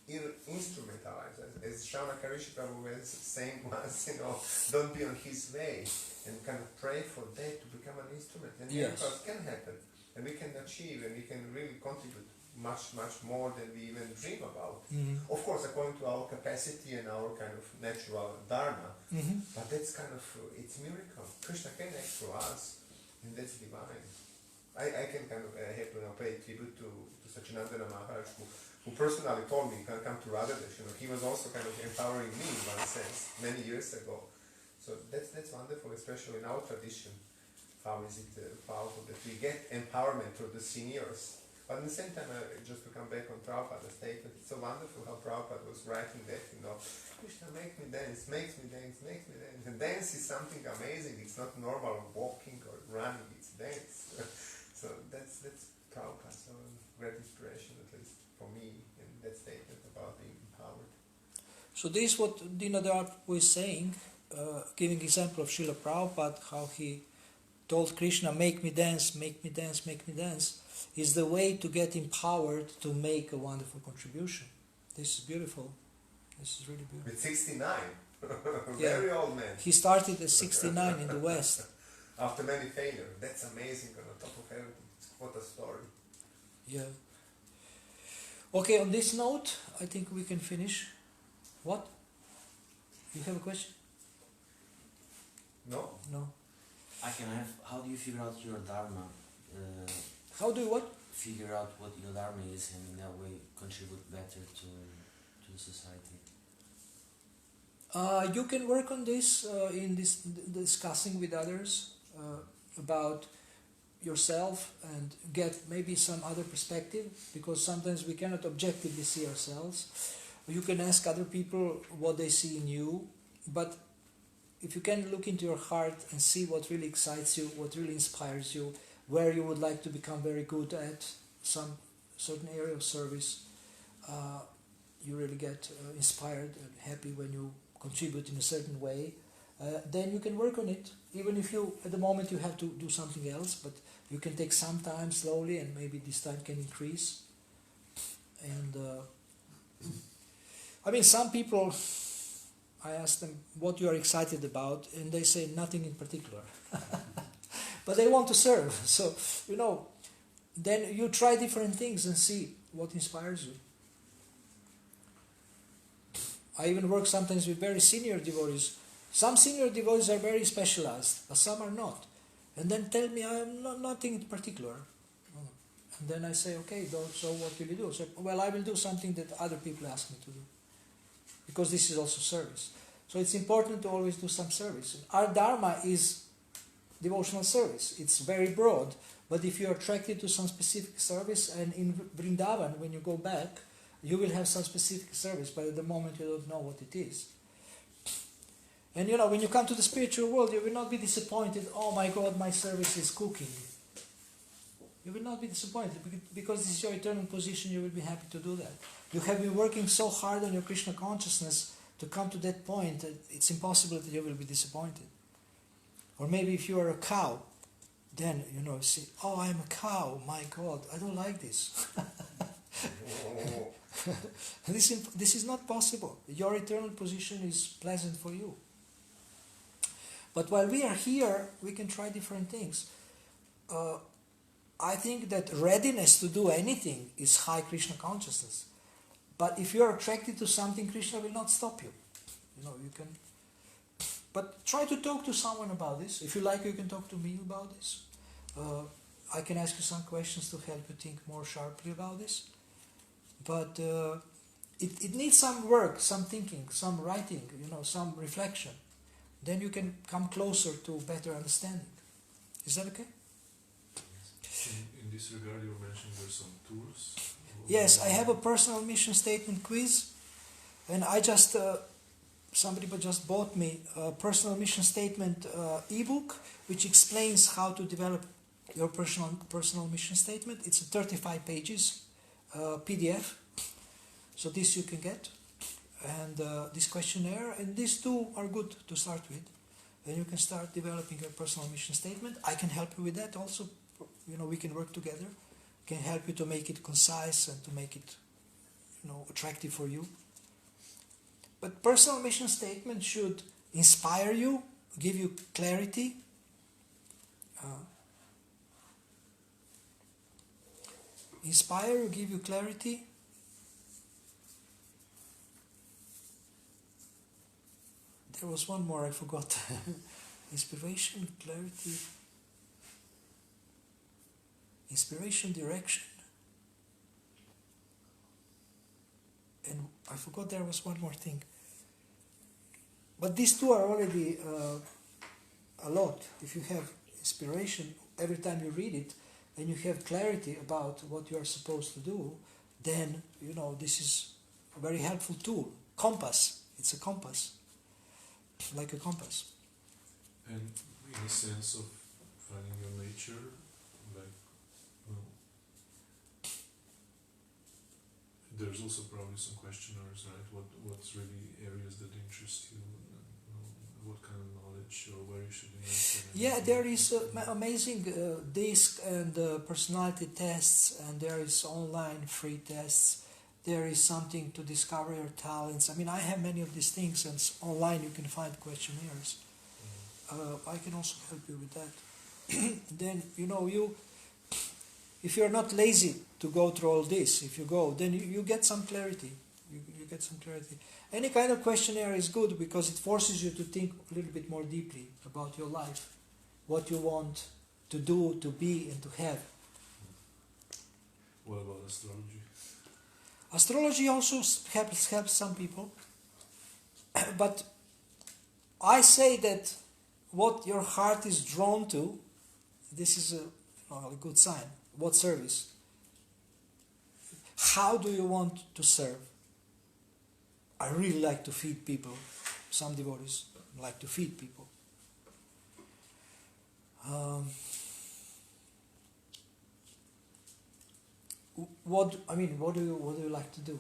instrumentalize, as Shravana Karishi Prabhu was saying once, don't be on his way, and kind of pray for that to become an instrument. And Yes. miracles can happen, and we can achieve, and we can really contribute much, much more than we even dream about. Mm-hmm. Of course, according to our capacity and our kind of natural dharma, Mm-hmm. but that's kind of, it's miracle. Krishna can act through us, and that's divine. I can kind of pay tribute to Sachinandana Maharaj, who personally told me, come to Radhadesh. He was also kind of empowering me in one sense, many years ago. So that's wonderful, especially in our tradition. How is it powerful that we get empowerment through the seniors. But at the same time, just to come back on Prabhupada's statement, it's so wonderful how Prabhupada was writing that, Krishna, make me dance, makes me dance, makes me dance. And dance is something amazing. It's not normal walking or running, it's dance. So that's Prabhupada, so great inspiration, at least for me, in that statement about being empowered. So this is what Dinadar was saying, giving example of Srila Prabhupada, how he told Krishna, make me dance, make me dance, make me dance, is the way to get empowered to make a wonderful contribution. This is beautiful. This is really beautiful. With 69, very old man. He started at 69 in the West. After many failures, that's amazing on top of everything. What a story. Yeah. Okay, on this note, I think we can finish. What? You have a question? No? No. How do you figure out your dharma? How do you what? Figure out what your dharma is, and in that way contribute better to the society. You can work on this in this discussing with others about yourself and get maybe some other perspective, because sometimes we cannot objectively see ourselves. You can ask other people what they see in you, but if you can look into your heart and see what really excites you, what really inspires you, where you would like to become very good at some certain area of service, you really get inspired and happy when you contribute in a certain way, then you can work on it. Even if at the moment you have to do something else, but you can take some time slowly, and maybe this time can increase. And some people, I ask them what you are excited about, and they say nothing in particular. But they want to serve. So, then you try different things and see what inspires you. I even work sometimes with very senior devotees. Some senior devotees are very specialized, but some are not. And then tell me, I am nothing in particular. And then I say, okay, so what will you do? So, well, I will do something that other people ask me to do. Because this is also service. So it's important to always do some service. Our dharma is devotional service. It's very broad. But if you are attracted to some specific service, and in Vrindavan, when you go back, you will have some specific service, but at the moment you don't know what it is. And when you come to the spiritual world, you will not be disappointed, oh my God, my service is cooking. You will not be disappointed, because this is your eternal position, you will be happy to do that. You have been working so hard on your Krishna consciousness to come to that point that it's impossible that you will be disappointed. Or maybe if you are a cow, then, see, oh, I'm a cow, my God, I don't like this. This is not possible. Your eternal position is pleasant for you. But while we are here, we can try different things. I think that readiness to do anything is high Krishna consciousness. But if you are attracted to something, Krishna will not stop you. You can. But try to talk to someone about this. If you like, you can talk to me about this. I can ask you some questions to help you think more sharply about this. But it needs some work, some thinking, some writing, some reflection. Then you can come closer to better understanding. Is that okay? In this regard, you mentioned there's some tools. Yes, I have a personal mission statement quiz, and I just somebody just bought me a personal mission statement ebook, which explains how to develop your personal mission statement. It's 35 pages PDF, so this you can get, and this questionnaire, and these two are good to start with, and you can start developing your personal mission statement. I can help you with that also. We can work together. Can help you to make it concise and to make it, attractive for you. But personal mission statement should inspire you, give you clarity. Inspire you, give you clarity. There was one more I forgot. Inspiration, clarity. Inspiration, direction, and I forgot there was one more thing. But these two are already a lot. If you have inspiration every time you read it, and you have clarity about what you are supposed to do, then this is a very helpful tool. Compass. It's a compass, like a compass. And in a sense of finding your nature, there's also probably some questionnaires, right? What's really areas that interest you, what kind of knowledge or where you should invest in? Yeah, there is amazing disc and personality tests, and there is online free tests. There is something to discover your talents. I have many of these things, and online you can find questionnaires. I can also help you with that. Then if you're not lazy to go through all this, if you go, then you get some clarity. You get some clarity. Any kind of questionnaire is good because it forces you to think a little bit more deeply about your life, what you want to do, to be, and to have. What about astrology? Astrology also helps some people. But I say that what your heart is drawn to, this is a good sign. What service? How do you want to serve? I really like to feed people. Some devotees like to feed people. What do you like to do?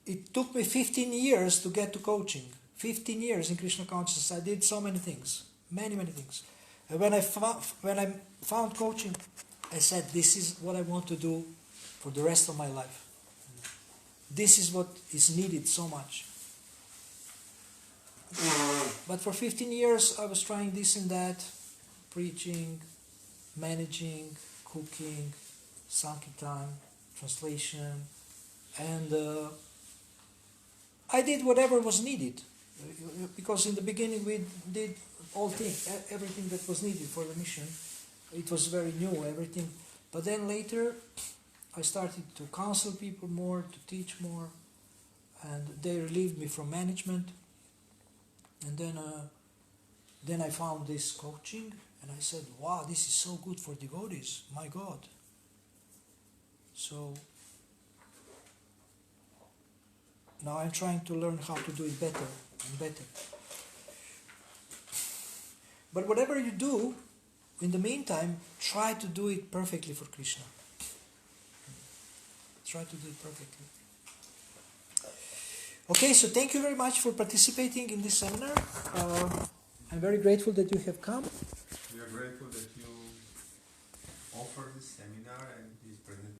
It took me 15 years to get to coaching. 15 years in Krishna consciousness. I did so many things. Many things. And when I found coaching, I said, this is what I want to do for the rest of my life. This is what is needed so much. But for 15 years, I was trying this and that, preaching, managing, cooking, sankirtan, translation, and I did whatever was needed, because in the beginning we did everything that was needed for the mission. It was very new, everything. But then later, I started to counsel people more, to teach more, and they relieved me from management. And then I found this coaching, and I said, wow, this is so good for devotees, my God. So now I'm trying to learn how to do it better and better. But whatever you do, in the meantime, try to do it perfectly for Krishna. Try to do it perfectly. Okay, so thank you very much for participating in this seminar. I'm very grateful that you have come. We are grateful that you offer this seminar and this presentation.